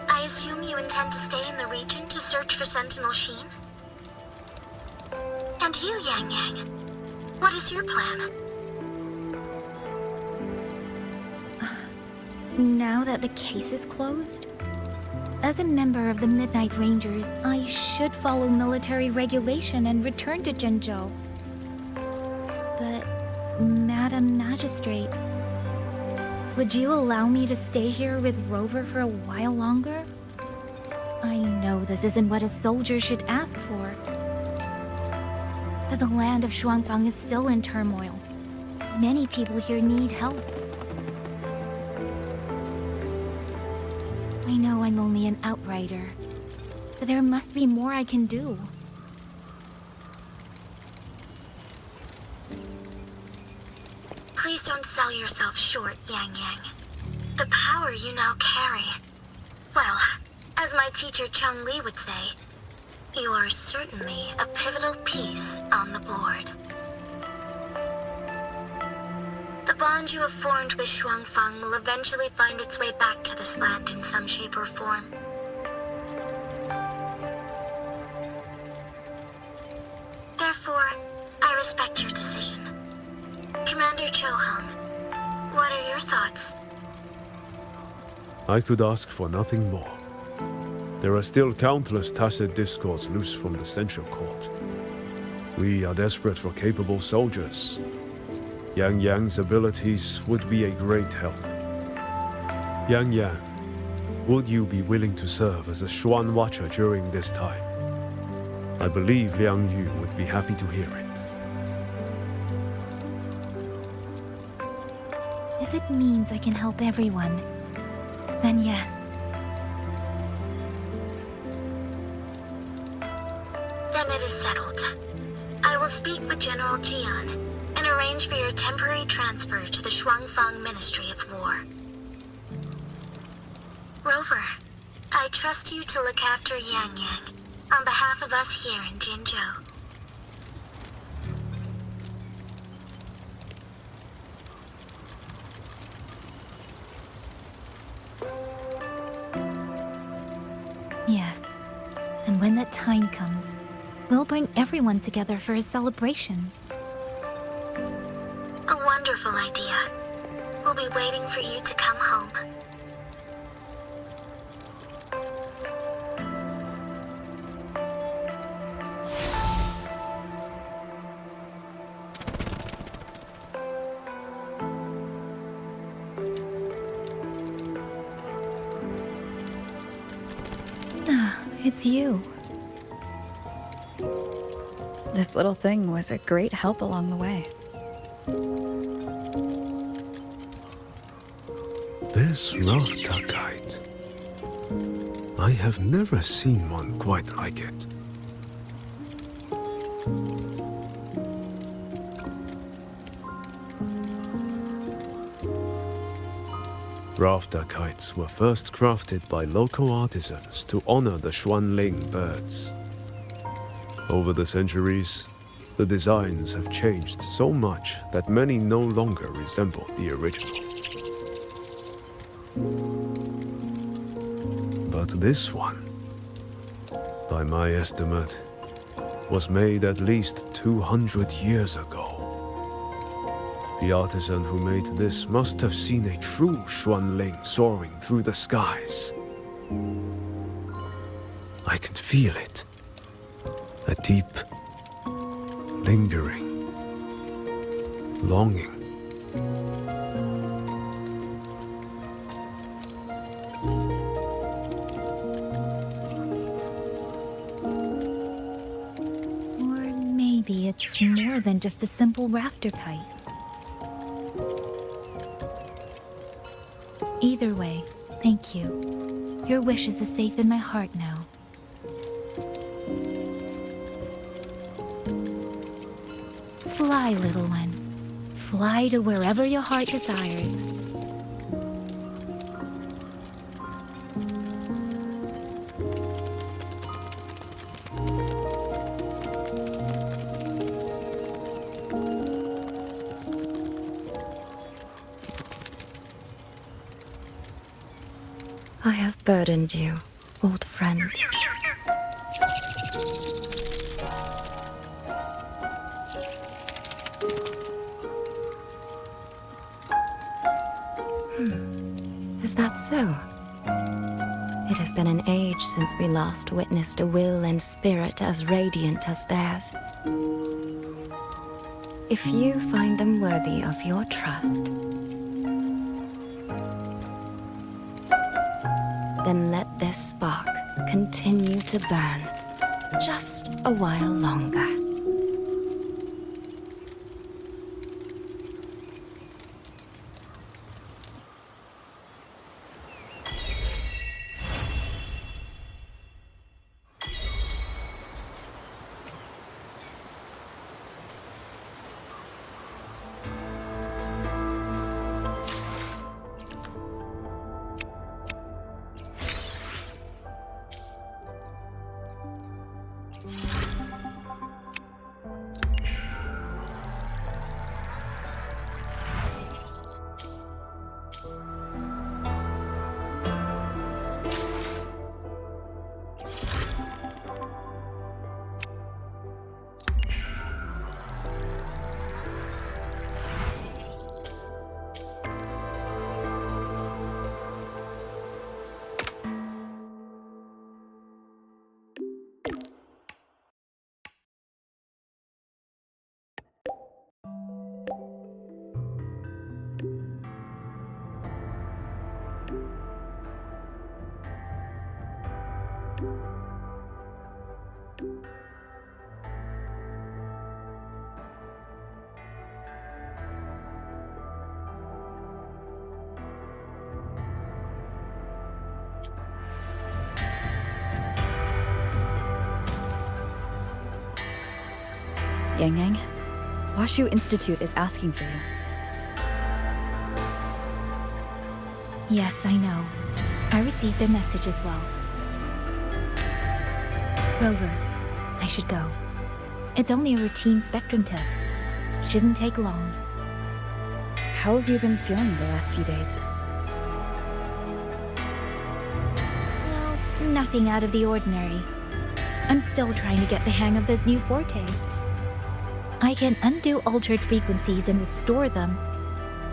I assume you intend to stay in the region to search for Sentinel Sheen? And you, Yang Yang, what is your plan? Now that the case is closed, as a member of the Midnight Rangers, I should follow military regulation and return to Zhenzhou. But, Madam Magistrate, would you allow me to stay here with Rover for a while longer? I know this isn't what a soldier should ask for, but the land of Shuangfang is still in turmoil. Many people here need help. I know I'm only an outrider, but there must be more I can do. Please don't sell yourself short, Yang Yang. The power you now carry. Well, as my teacher Changli would say, you are certainly a pivotal piece on the board. The bond you have formed with Shuangfang will eventually find its way back to this land in some shape or form. Therefore, I respect your decision. Commander Chohong, what are your thoughts? I could ask for nothing more. There are still countless tacit discords loose from the Central Court. We are desperate for capable soldiers. Yang Yang's abilities would be a great help. Yang Yang, would you be willing to serve as a Xuan Watcher during this time? I believe Liang Yu would be happy to hear it. If it means I can help everyone, then yes. Then it is settled. I will speak with General Jian and arrange for your temporary transfer to the Shuangfang Ministry of War. Rover, I trust you to look after Yang Yang on behalf of us here in Jinzhou. Yes. And when that time comes, we'll bring everyone together for a celebration. A wonderful idea. We'll be waiting for you to come home. It's you. This little thing was a great help along the way. This rafter kite. I have never seen one quite like it. Rafter kites were first crafted by local artisans to honor the Xuanling birds. Over the centuries, the designs have changed so much that many no longer resemble the original. But this one, by my estimate, was made at least 200 years ago. The artisan who made this must have seen a true Xuanling soaring through the skies. I can feel it. A deep, lingering longing. Or maybe it's more than just a simple rafter kite. Either way, thank you. Your wishes are safe in my heart now. Fly, little one. Fly to wherever your heart desires. I have burdened you, old friend. Is that so? It has been an age since we last witnessed a will and spirit as radiant as theirs. If you find them worthy of your trust, then let this spark continue to burn just a while longer. Yang Yang, Washu Institute is asking for you. Yes, I know. I received their message as well. Rover, I should go. It's only a routine spectrum test. Shouldn't take long. How have you been feeling the last few days? Well, nothing out of the ordinary. I'm still trying to get the hang of this new forte. I can undo altered frequencies and restore them,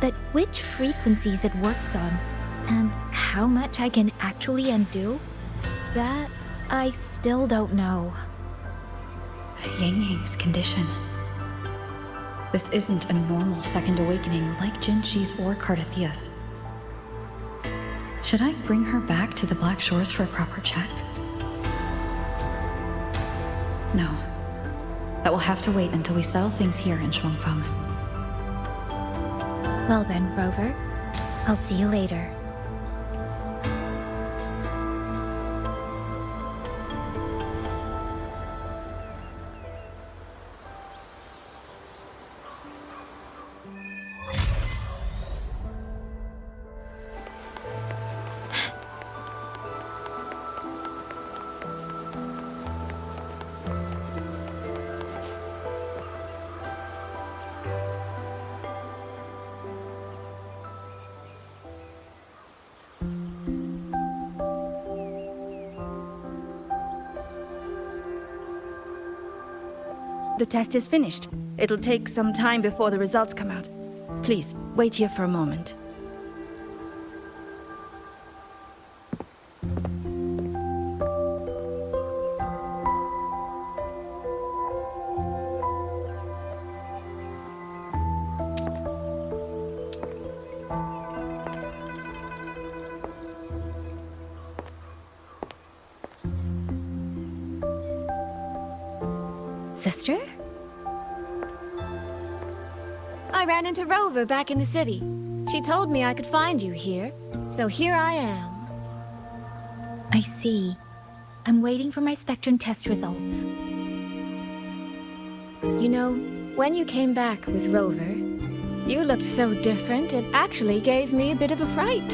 but which frequencies it works on, and how much I can actually undo, that I still don't know. Yang Yang's condition. This isn't a normal second awakening like Jinxi's or Cardathia's. Should I bring her back to the Black Shores for a proper check? No. That will have to wait until we settle things here in Shuangfang. Well then, Rover, I'll see you later. The test is finished. It'll take some time before the results come out. Please, wait here for a moment. Sister? I ran into Rover back in the city. She told me I could find you here, so here I am. I see. I'm waiting for my spectrum test results. You know, when you came back with Rover, you looked so different, it actually gave me a bit of a fright.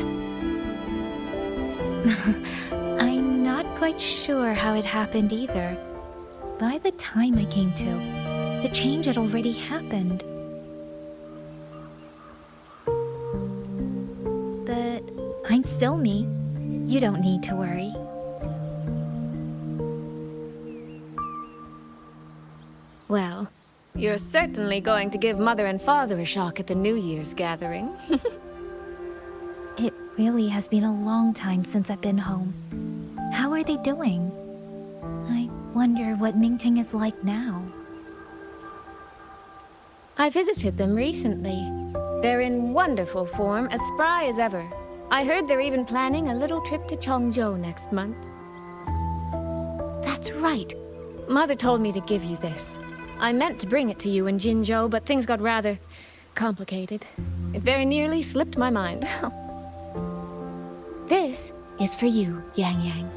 I'm not quite sure how it happened either. By the time I came to, the change had already happened. But I'm still me. You don't need to worry. Well, you're certainly going to give Mother and Father a shock at the New Year's gathering. It really has been a long time since I've been home. How are they doing? I wonder what Mingting is like now. I visited them recently. They're in wonderful form, as spry as ever. I heard they're even planning a little trip to Chongzhou next month. That's right. Mother told me to give you this. I meant to bring it to you in Jinzhou, but things got rather complicated. It very nearly slipped my mind. This is for you, Yang Yang.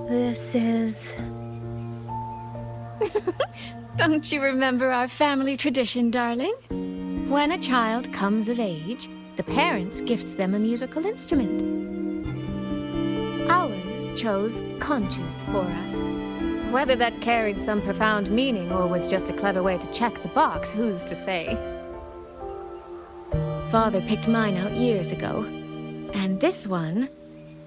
This is... Don't you remember our family tradition, darling? When a child comes of age, the parents gift them a musical instrument. Ours chose conches for us. Whether that carried some profound meaning or was just a clever way to check the box, who's to say? Father picked mine out years ago. And this one,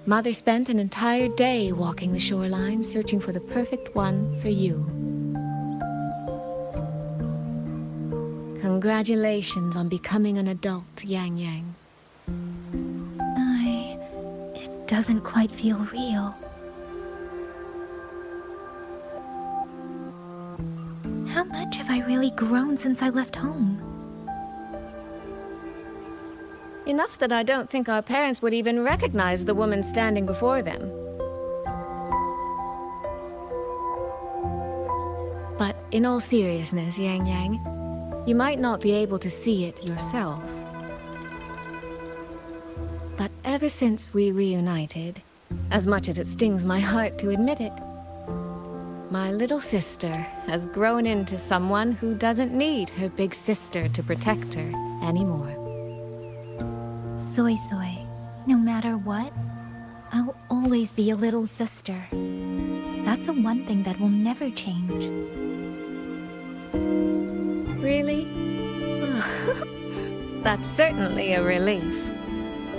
Mother spent an entire day walking the shoreline searching for the perfect one for you. Congratulations on becoming an adult, Yang Yang. It doesn't quite feel real. How much have I really grown since I left home? Enough that I don't think our parents would even recognize the woman standing before them. But in all seriousness, Yang Yang, you might not be able to see it yourself. But ever since we reunited, as much as it stings my heart to admit it, my little sister has grown into someone who doesn't need her big sister to protect her anymore. Soy Soy, no matter what, I'll always be a little sister. That's the one thing that will never change. Really? That's certainly a relief.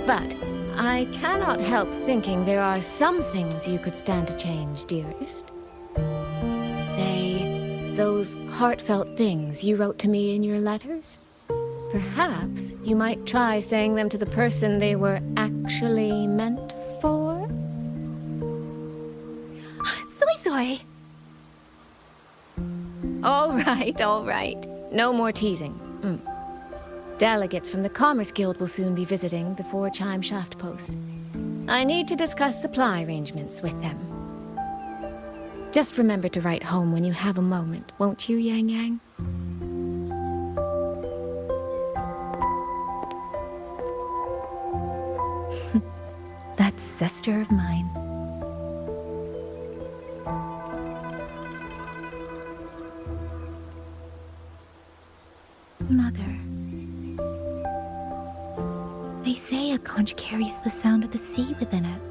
But I cannot help thinking there are some things you could stand to change, dearest. Say, those heartfelt things you wrote to me in your letters? Perhaps you might try saying them to the person they were actually meant for? Soy Soy! All right. No more teasing. Delegates from the Commerce Guild will soon be visiting the Four-Chime Shaft Post. I need to discuss supply arrangements with them. Just remember to write home when you have a moment, won't you, Yang Yang? That sister of mine. Mother. They say a conch carries the sound of the sea within it.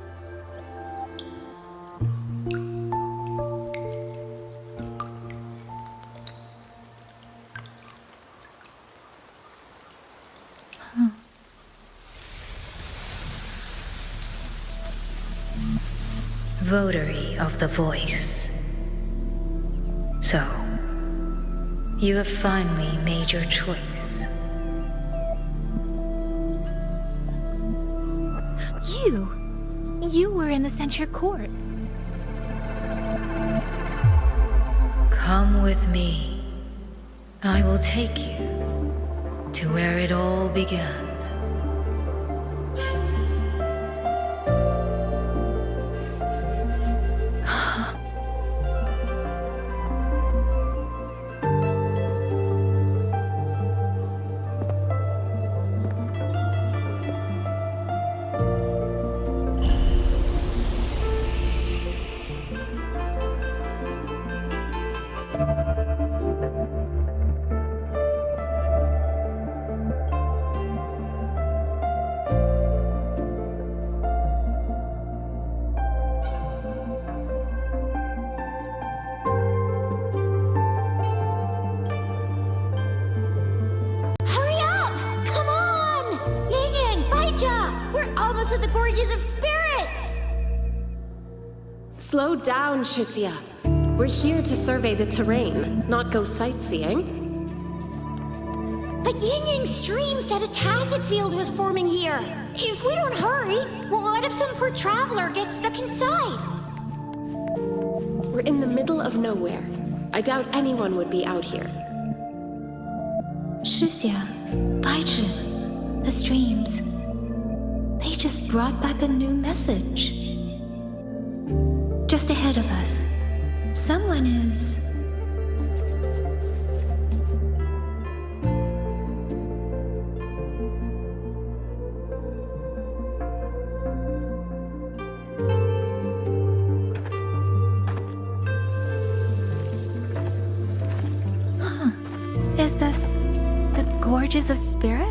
Votary of the Voice. So, you have finally made your choice. You were in the censure court. Come with me. I will take you to where it all began. almost at the Gorges of Spirits! Slow down, Shisia. We're here to survey the terrain, not go sightseeing. But Yin Yang Stream said a tacit field was forming here. If we don't hurry, what if some poor traveler gets stuck inside? We're in the middle of nowhere. I doubt anyone would be out here. Shixia, Baizhi, the streams. They just brought back a new message. Just ahead of us, someone is... Is this the Gorges of Spirits?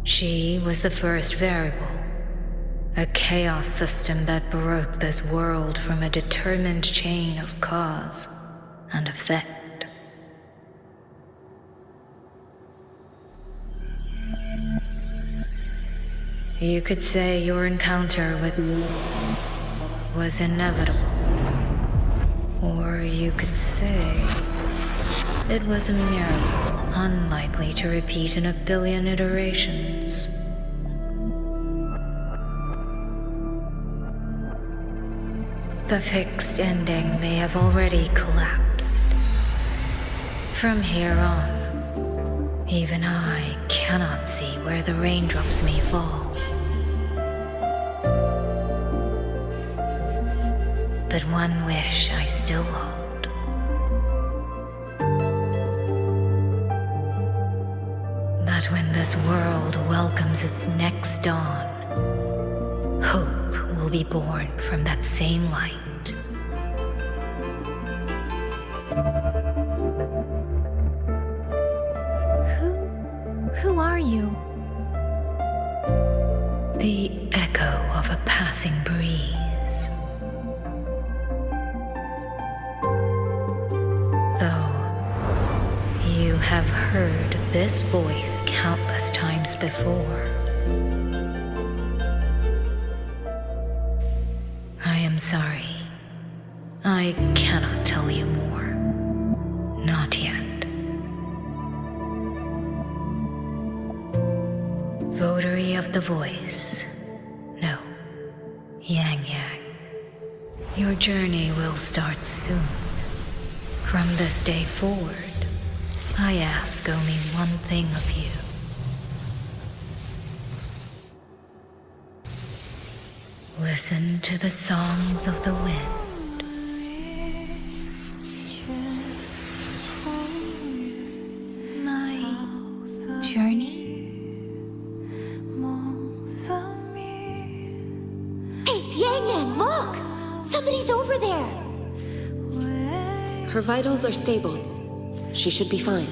She was the first variable, a chaos system that broke this world from a determined chain of cause and effect. You could say your encounter with me was inevitable. Or you could say it was a miracle, unlikely to repeat in a billion iterations. The fixed ending may have already collapsed. From here on, even I cannot see where the raindrops may fall. But one wish I still hold. That when this world welcomes its next dawn, hope will be born from that same light. Who are you? The echo of a passing breeze. Though you have heard this voice countless times before, I am sorry. I cannot tell you more. Not yet. Votary of the voice. No. Yang Yang. Your journey will start soon. From this day forward, I ask only one thing of you. Listen to the songs of the wind. My journey? Hey, Yang Yang, look! Somebody's over there! Her vitals are stable. She should be fine.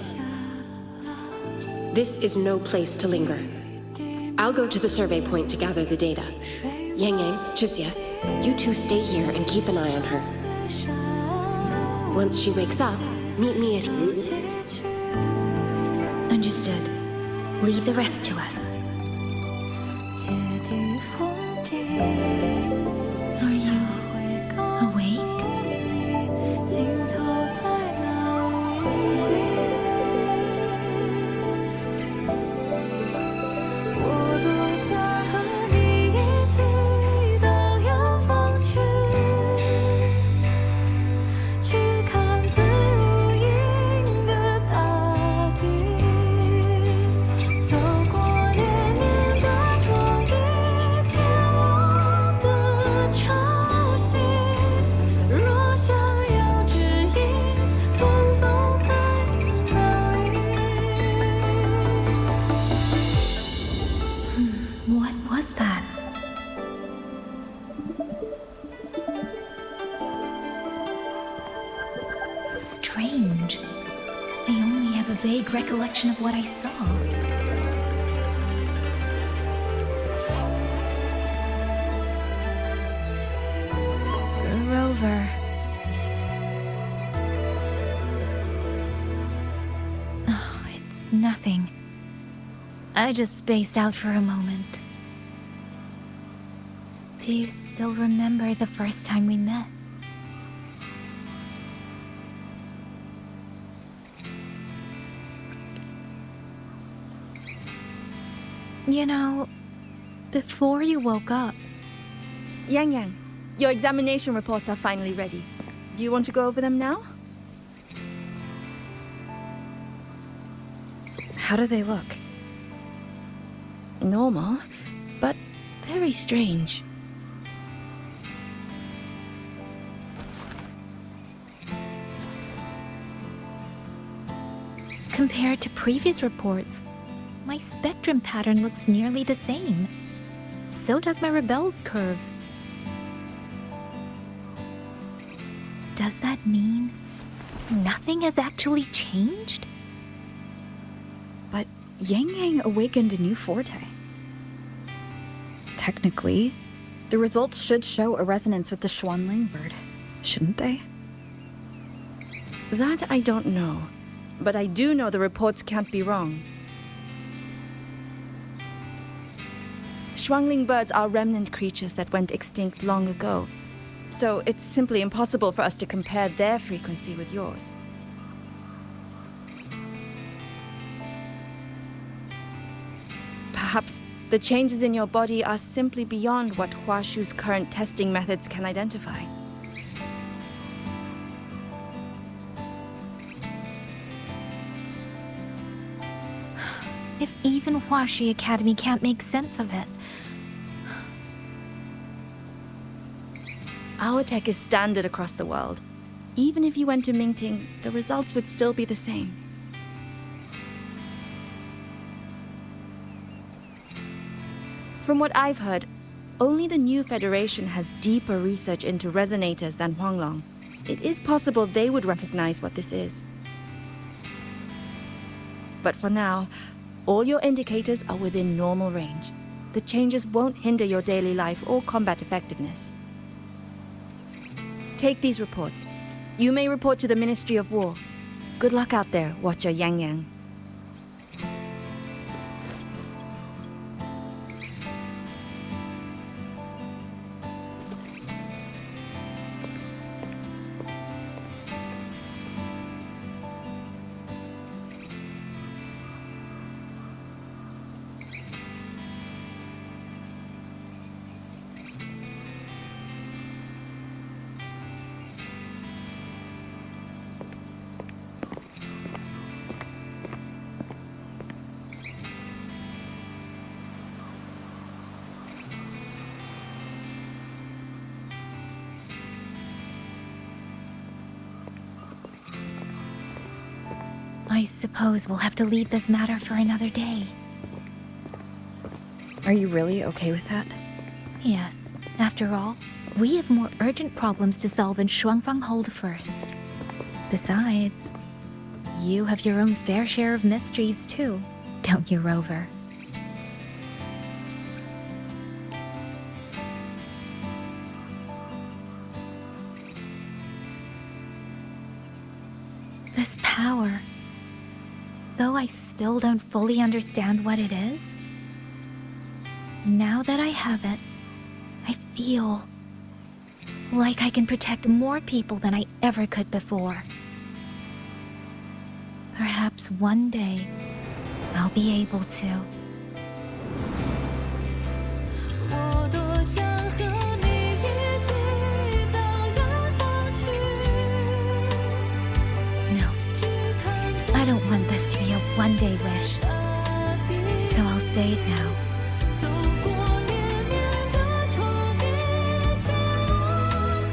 This is no place to linger. I'll go to the survey point to gather the data. Yang Yang, Chixia, you two stay here and keep an eye on her. Once she wakes up, meet me at... Understood. Leave the rest to us. Are you awake? Strange. I only have a vague recollection of what I saw. A rover. I just spaced out for a moment. Do you still remember the first time we met? You know, before you woke up... Yang Yang, your examination reports are finally ready. Do you want to go over them now? How do they look? Normal, but very strange. Compared to previous reports, my spectrum pattern looks nearly the same. So does my Rebel's curve. Does that mean nothing has actually changed? But Yang Yang awakened a new forte. Technically, the results should show a resonance with the Xuanling bird, shouldn't they? That I don't know, but I do know the reports can't be wrong. Xuanling birds are remnant creatures that went extinct long ago, so it's simply impossible for us to compare their frequency with yours. Perhaps the changes in your body are simply beyond what Huashu's current testing methods can identify. If even Huashi Academy can't make sense of it. Our tech is standard across the world. Even if you went to Mingting, the results would still be the same. From what I've heard, only the new Federation has deeper research into resonators than Huanglong. It is possible they would recognize what this is. But for now, all your indicators are within normal range. The changes won't hinder your daily life or combat effectiveness. Take these reports. You may report to the Ministry of War. Good luck out there, Watcher Yang Yang. I suppose we'll have to leave this matter for another day. Are you really okay with that? Yes. After all, we have more urgent problems to solve in Shuangfang Hold first. Besides, you have your own fair share of mysteries too, don't you, Rover? This power... Though I still don't fully understand what it is, now that I have it, I feel like I can protect more people than I ever could before. Perhaps one day, I'll be able to. I don't want this to be a one-day wish, so I'll say it now.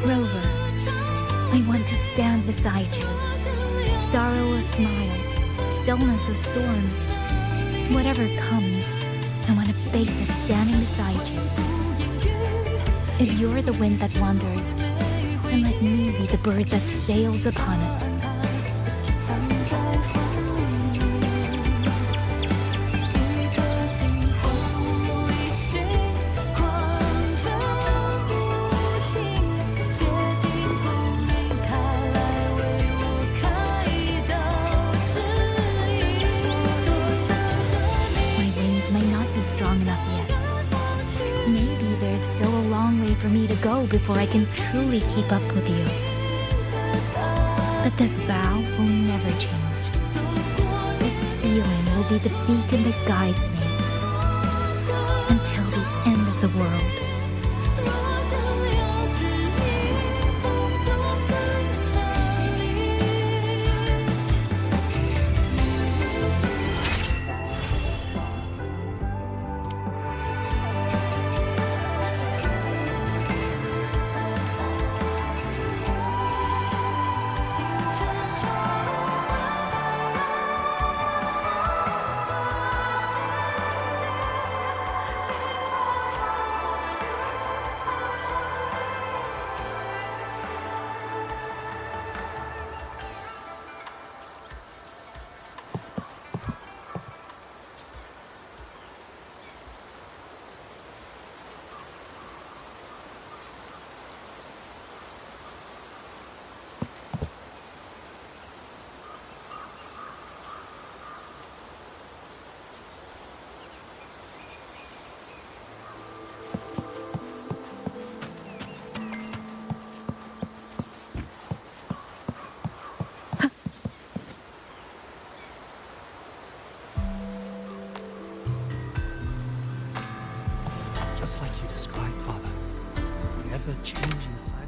Rover, I want to stand beside you. Sorrow or smile, stillness or storm. Whatever comes, I want to face it standing beside you. If you're the wind that wanders, then let me be the bird that sails upon it. before I can truly keep up with you. But this vow will never change. This feeling will be the beacon that guides me until the end of the world. Just like you described, Father. Ever-changing side.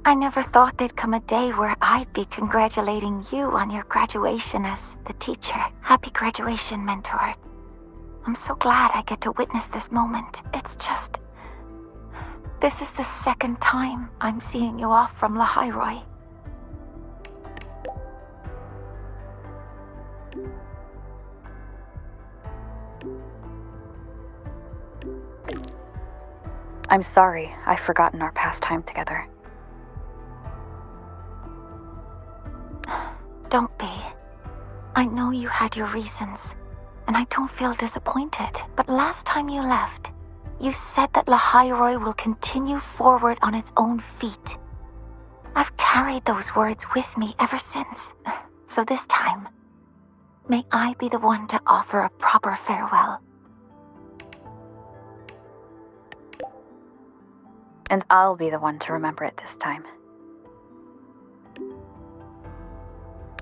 I never thought there'd come a day where I'd be congratulating you on your graduation as the teacher. Happy graduation, Mentor. I'm so glad I get to witness this moment. It's just... this is the second time I'm seeing you off from Lahairoi. I'm sorry, I've forgotten our past time together. Don't be. I know you had your reasons, and I don't feel disappointed. But last time you left, you said that Lahairoi will continue forward on its own feet. I've carried those words with me ever since. So this time, may I be the one to offer a proper farewell. And I'll be the one to remember it this time.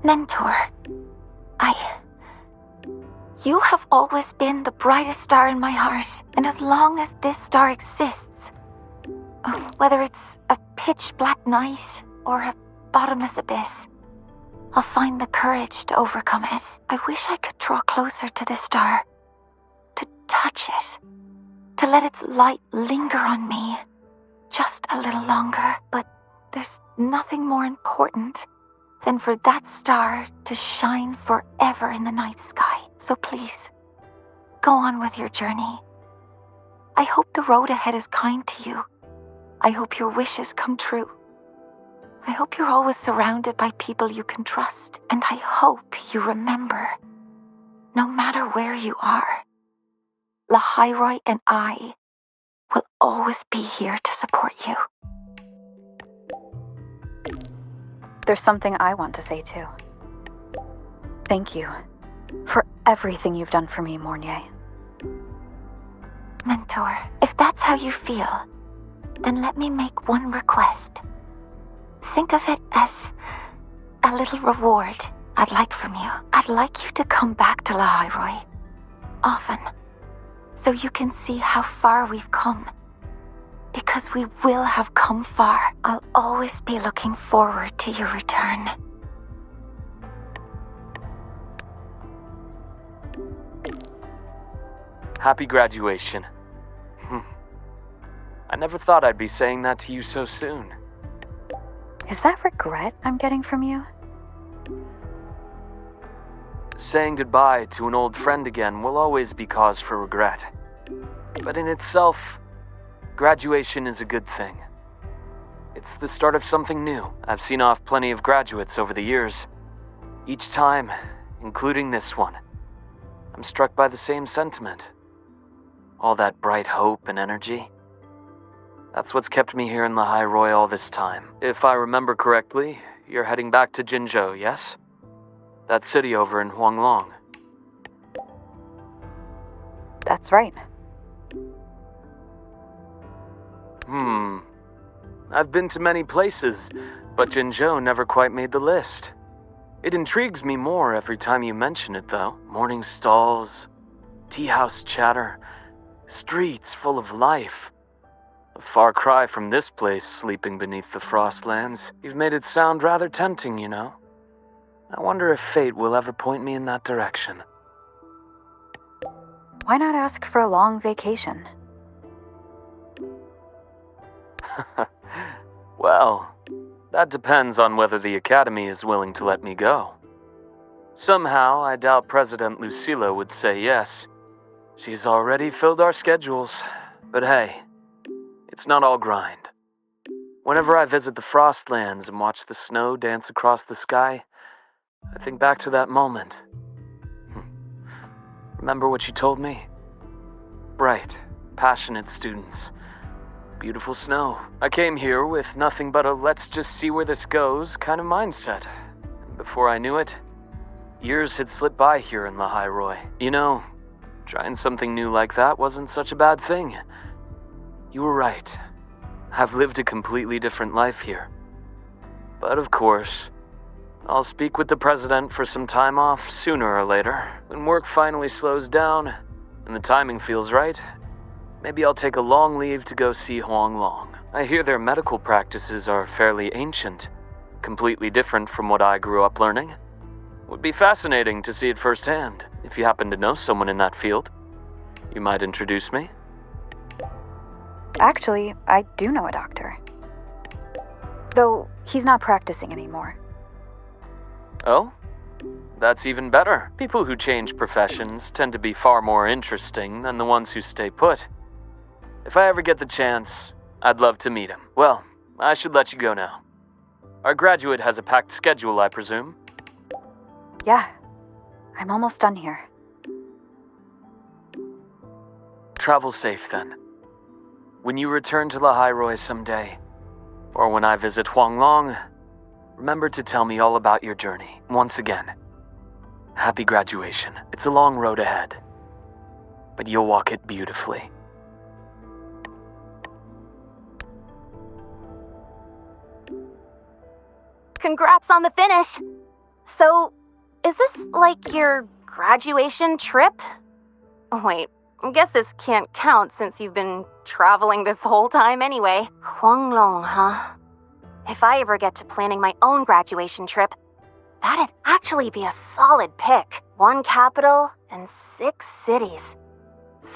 Mentor, you have always been the brightest star in my heart, and as long as this star exists, whether it's a pitch-black night or a bottomless abyss, I'll find the courage to overcome it. I wish I could draw closer to this star, to touch it, to let its light linger on me just a little longer, but there's nothing more important than for that star to shine forever in the night sky. So please, go on with your journey. I hope the road ahead is kind to you. I hope your wishes come true. I hope you're always surrounded by people you can trust. And I hope you remember, no matter where you are, Lahairoi and I will always be here to support you. There's something I want to say too. Thank you for everything you've done for me, Mornier. Mentor, if that's how you feel, then let me make one request. Think of it as a little reward I'd like from you. I'd like you to come back to Lahairoi often, so you can see how far we've come. Because we will have come far. I'll always be looking forward to your return. Happy graduation. I never thought I'd be saying that to you so soon. Is that regret I'm getting from you? Saying goodbye to an old friend again will always be cause for regret. But in itself, graduation is a good thing. It's the start of something new. I've seen off plenty of graduates over the years. Each time, including this one, I'm struck by the same sentiment. All that bright hope and energy. That's what's kept me here in the High Roy all this time. If I remember correctly, you're heading back to Jinzhou, yes? That city over in Huanglong. That's right. I've been to many places, but Jinzhou never quite made the list. It intrigues me more every time you mention it, though. Morning stalls, tea house chatter, streets full of life. A far cry from this place sleeping beneath the Frostlands. You've made it sound rather tempting, you know. I wonder if fate will ever point me in that direction. Why not ask for a long vacation? Well, that depends on whether the Academy is willing to let me go. Somehow, I doubt President Lucilla would say yes. She's already filled our schedules. But hey, it's not all grind. Whenever I visit the Frostlands and watch the snow dance across the sky, I think back to that moment. Remember what you told me? Bright, passionate students. Beautiful snow. I came here with nothing but a let's just see where this goes kind of mindset. And before I knew it, years had slipped by here in the High Roy. You know, trying something new like that wasn't such a bad thing. You were right. I've lived a completely different life here. But of course, I'll speak with the president for some time off sooner or later. When work finally slows down and the timing feels right, maybe I'll take a long leave to go see Huanglong. I hear their medical practices are fairly ancient, completely different from what I grew up learning. Would be fascinating to see it firsthand. If you happen to know someone in that field, you might introduce me? Actually, I do know a doctor. Though he's not practicing anymore. Oh? That's even better. People who change professions tend to be far more interesting than the ones who stay put. If I ever get the chance, I'd love to meet him. Well, I should let you go now. Our graduate has a packed schedule, I presume? Yeah, I'm almost done here. Travel safe, then. When you return to the High Roy someday, or when I visit Huanglong, remember to tell me all about your journey. Once again, happy graduation. It's a long road ahead, but you'll walk it beautifully. Congrats on the finish! So, is this like your graduation trip? Oh, wait, I guess this can't count since you've been traveling this whole time anyway. Huanglong, huh? If I ever get to planning my own graduation trip, that'd actually be a solid pick. 1 capital and 6 cities.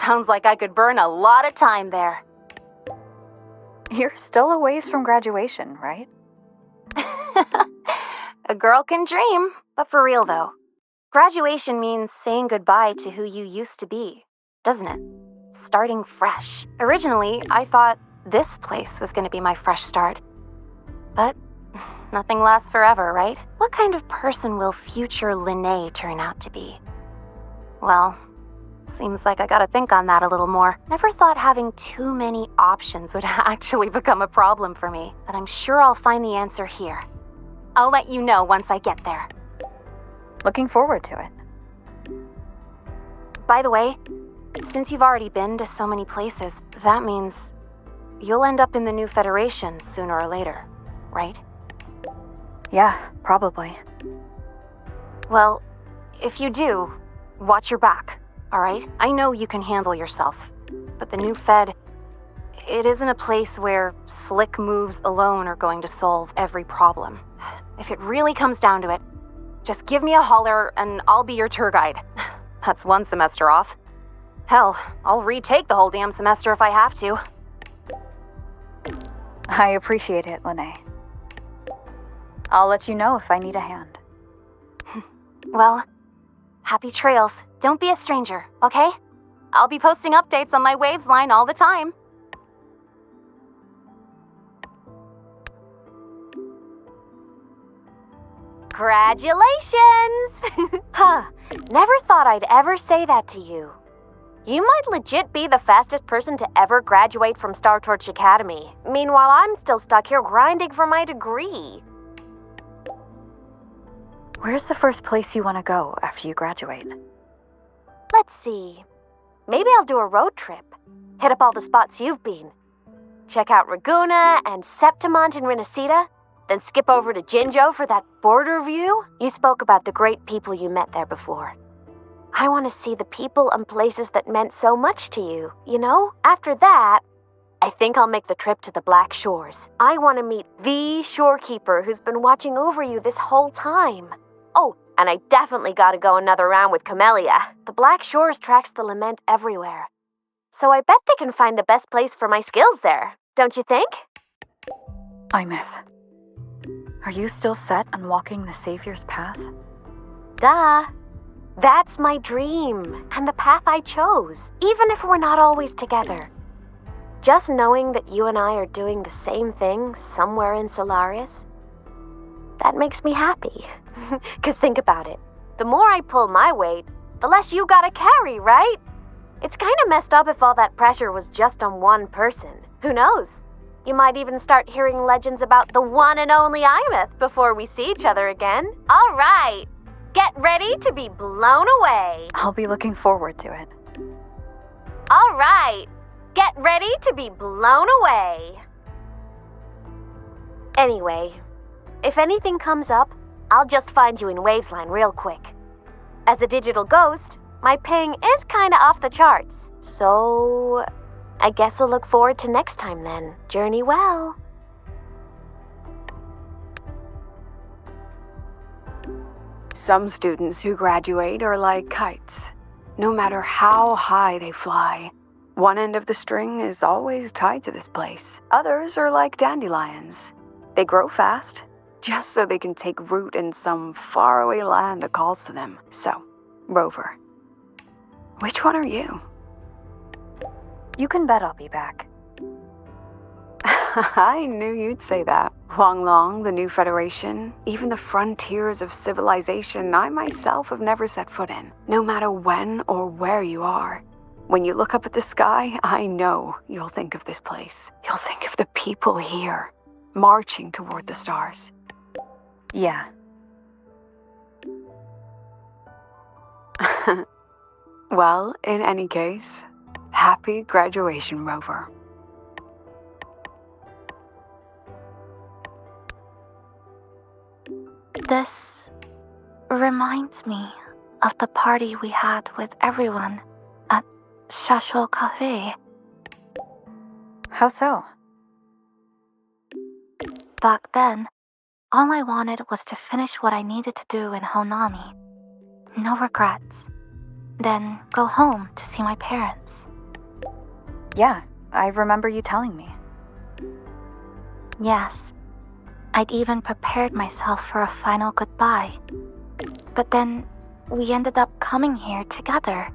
Sounds like I could burn a lot of time there. You're still a ways from graduation, right? A girl can dream, but for real though. Graduation means saying goodbye to who you used to be, doesn't it? Starting fresh. Originally, I thought this place was going to be my fresh start. But nothing lasts forever, right? What kind of person will future Linnae turn out to be? Well, seems like I gotta think on that a little more. Never thought having too many options would actually become a problem for me, but I'm sure I'll find the answer here. I'll let you know once I get there. Looking forward to it. By the way, since you've already been to so many places, that means you'll end up in the new Federation sooner or later, right? Yeah, probably. Well, if you do, watch your back, alright? I know you can handle yourself, but the new Fed, it isn't a place where slick moves alone are going to solve every problem. If it really comes down to it, just give me a holler and I'll be your tour guide. That's 1 semester off. Hell, I'll retake the whole damn semester if I have to. I appreciate it, Linnae. I'll let you know if I need a hand. Well, happy trails. Don't be a stranger, okay? I'll be posting updates on my Waves line all the time. Congratulations! Huh, never thought I'd ever say that to you. You might legit be the fastest person to ever graduate from Star Torch Academy. Meanwhile, I'm still stuck here grinding for my degree. Where's the first place you want to go after you graduate? Let's see. Maybe I'll do a road trip. Hit up all the spots you've been. Check out Raguna and Septimont in Renacita, then skip over to Jinjo for that border view. You spoke about the great people you met there before. I want to see the people and places that meant so much to you, you know? After that, I think I'll make the trip to the Black Shores. I want to meet the shorekeeper who's been watching over you this whole time. Oh, and I definitely gotta go another round with Camellia. The Black Shores tracks the lament everywhere. So I bet they can find the best place for my skills there, don't you think? Imeth, are you still set on walking the Savior's path? Duh. That's my dream, and the path I chose, even if we're not always together. Just knowing that you and I are doing the same thing somewhere in Solaris, that makes me happy. 'Cause think about it. The more I pull my weight, the less you gotta carry, right? It's kinda messed up if all that pressure was just on one person. Who knows? You might even start hearing legends about the one and only Imeth before we see each other again. All right. Get ready to be blown away. I'll be looking forward to it. All right. Get ready to be blown away. Anyway, if anything comes up, I'll just find you in Wavesline real quick. As a digital ghost, my ping is kinda off the charts. So, I guess I'll look forward to next time then. Journey well. Some students who graduate are like kites. No matter how high they fly, one end of the string is always tied to this place. Others are like dandelions. They grow fast, just so they can take root in some faraway land that calls to them. So, Rover, which one are you? You can bet I'll be back. I knew you'd say that. Huanglong, the new Federation, even the frontiers of civilization I myself have never set foot in. No matter when or where you are, when you look up at the sky, I know you'll think of this place. You'll think of the people here, marching toward the stars. Yeah. Well, in any case, happy graduation, Rover. This reminds me of the party we had with everyone at Shasho Cafe. How so? Back then, all I wanted was to finish what I needed to do in Honami. No regrets. Then go home to see my parents. Yeah, I remember you telling me. Yes. I'd even prepared myself for a final goodbye. But then, we ended up coming here together.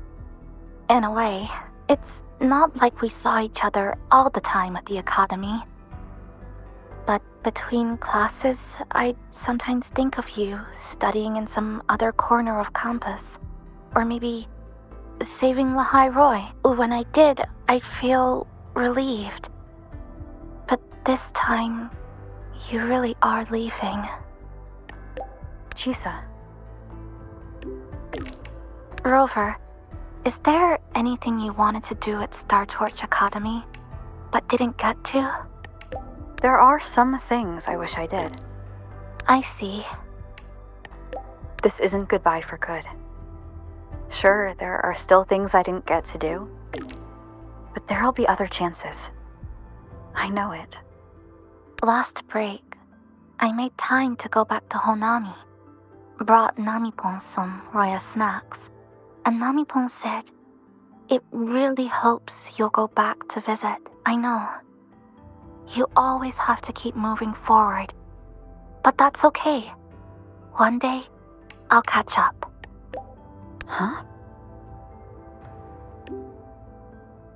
In a way, it's not like we saw each other all the time at the academy. But between classes, I'd sometimes think of you studying in some other corner of campus. Or maybe saving Lahai Roy. When I did, I'd feel relieved. But this time, you really are leaving. Chisa. Rover, is there anything you wanted to do at Star Torch Academy, but didn't get to? There are some things I wish I did. I see. This isn't goodbye for good. Sure, there are still things I didn't get to do, but there'll be other chances. I know it. Last break, I made time to go back to Honami. Brought Namipon some royal snacks, and Namipon said, "It really hopes you'll go back to visit. I know. You always have to keep moving forward, but that's okay. One day, I'll catch up." Huh?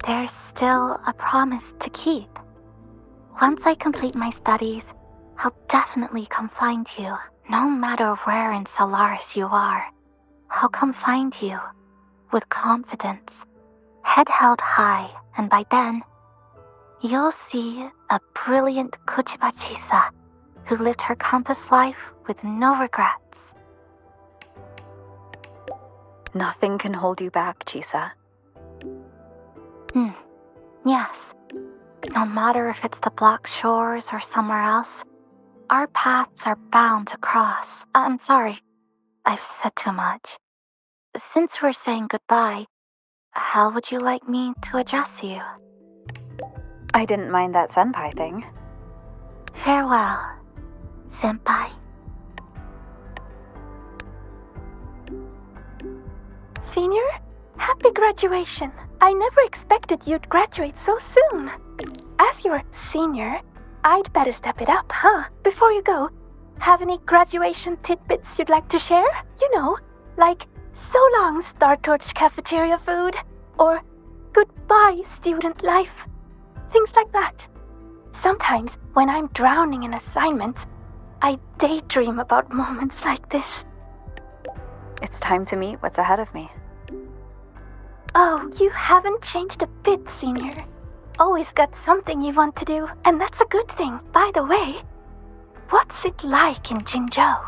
There's still a promise to keep. Once I complete my studies, I'll definitely come find you. No matter where in Solaris you are, I'll come find you with confidence Head held high, and by then, you'll see a brilliant Kuchiba Chisa who lived her campus life with no regrets. Nothing can hold you back, Chisa. Yes. No matter if it's the Black Shores or somewhere else, our paths are bound to cross. I'm sorry, I've said too much. Since we're saying goodbye, how would you like me to address you? I didn't mind that senpai thing. Farewell, senpai. Senior, happy graduation. I never expected you'd graduate so soon. As your senior, I'd better step it up, huh? Before you go, have any graduation tidbits you'd like to share? You know, like so long Star Torch cafeteria food, or goodbye student life. Things like that. Sometimes, when I'm drowning in assignments, I daydream about moments like this. It's time to meet what's ahead of me. Oh, you haven't changed a bit, Senior. Always got something you want to do, and that's a good thing. By the way, what's it like in Jinzhou?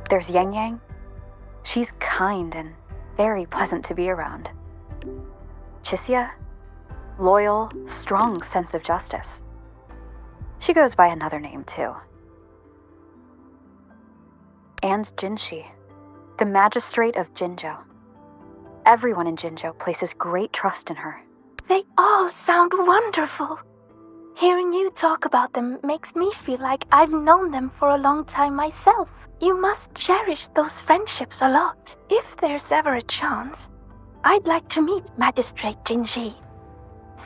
There's Yang Yang. She's kind and very pleasant to be around. Chisia, loyal, strong sense of justice. She goes by another name too. And Jinshi, the magistrate of Jinzhou. Everyone in Jinzhou places great trust in her. They all sound wonderful. Hearing you talk about them makes me feel like I've known them for a long time myself. You must cherish those friendships a lot. If there's ever a chance, I'd like to meet Magistrate Jinji.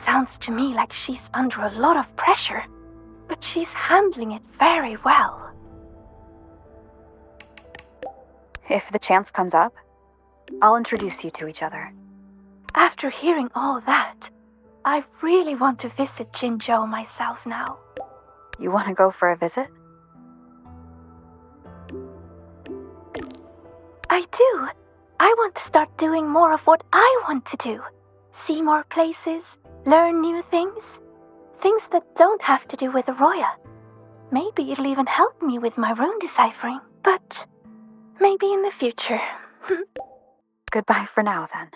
Sounds to me like she's under a lot of pressure, but she's handling it very well. If the chance comes up, I'll introduce you to each other. After hearing all that, I really want to visit Jinzhou myself now. You want to go for a visit? I do. I want to start doing more of what I want to do. See more places, learn new things. Things that don't have to do with Roya. Maybe it'll even help me with my rune deciphering. But maybe in the future. Goodbye for now, then.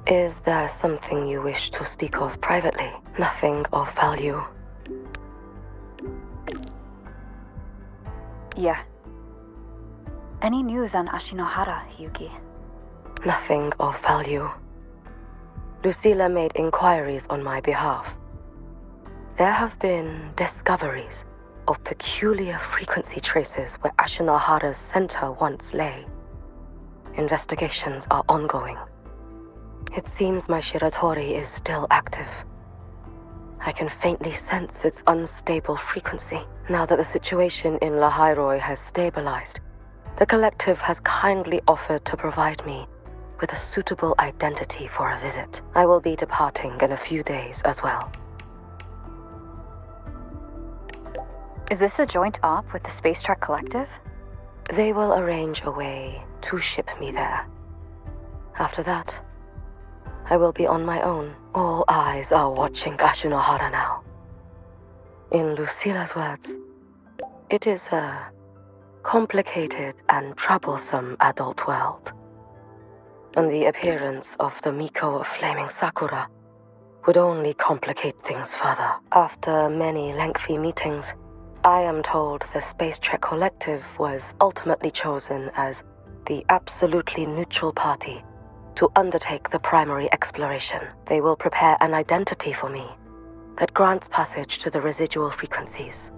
Is there something you wish to speak of privately? Nothing of value? Yeah. Any news on Ashinohara, Yuki? Nothing of value. Lucilla made inquiries on my behalf. There have been discoveries of peculiar frequency traces where Ashinohara's center once lay. Investigations are ongoing. It seems my Shiratori is still active. I can faintly sense its unstable frequency. Now that the situation in Lahairoi has stabilized, the collective has kindly offered to provide me with a suitable identity for a visit. I will be departing in a few days as well. Is this a joint op with the Space Trek Collective? They will arrange a way to ship me there. After that, I will be on my own. All eyes are watching Ashinohara now. In Lucilla's words, it is a complicated and troublesome adult world. And the appearance of the Miko of Flaming Sakura would only complicate things further. After many lengthy meetings, I am told the Space Trek Collective was ultimately chosen as the absolutely neutral party to undertake the primary exploration. They will prepare an identity for me that grants passage to the residual frequencies.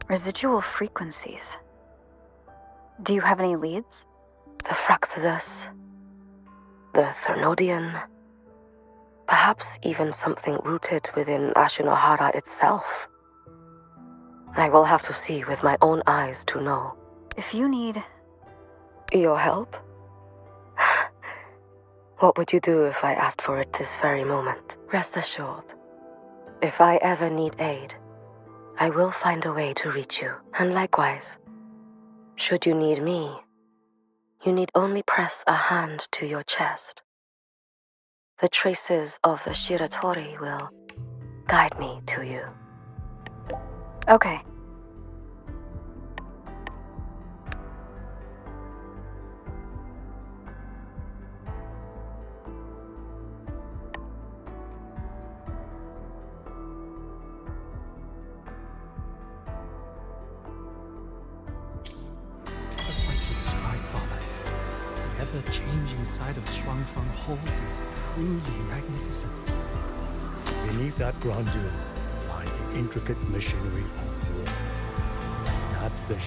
Residual frequencies? Do you have any leads? The Fraxidus, the Thernodian, perhaps even something rooted within Ashinohara itself. I will have to see with my own eyes to know. If you need your help? What would you do if I asked for it this very moment? Rest assured, if I ever need aid, I will find a way to reach you. And likewise, should you need me, you need only press a hand to your chest. The traces of the Shiratori will guide me to you. Okay. Just like you described, Father, the ever-changing side of Shuangfang Hold is truly magnificent. Beneath that grandeur lies the intricate machinery of war. That's the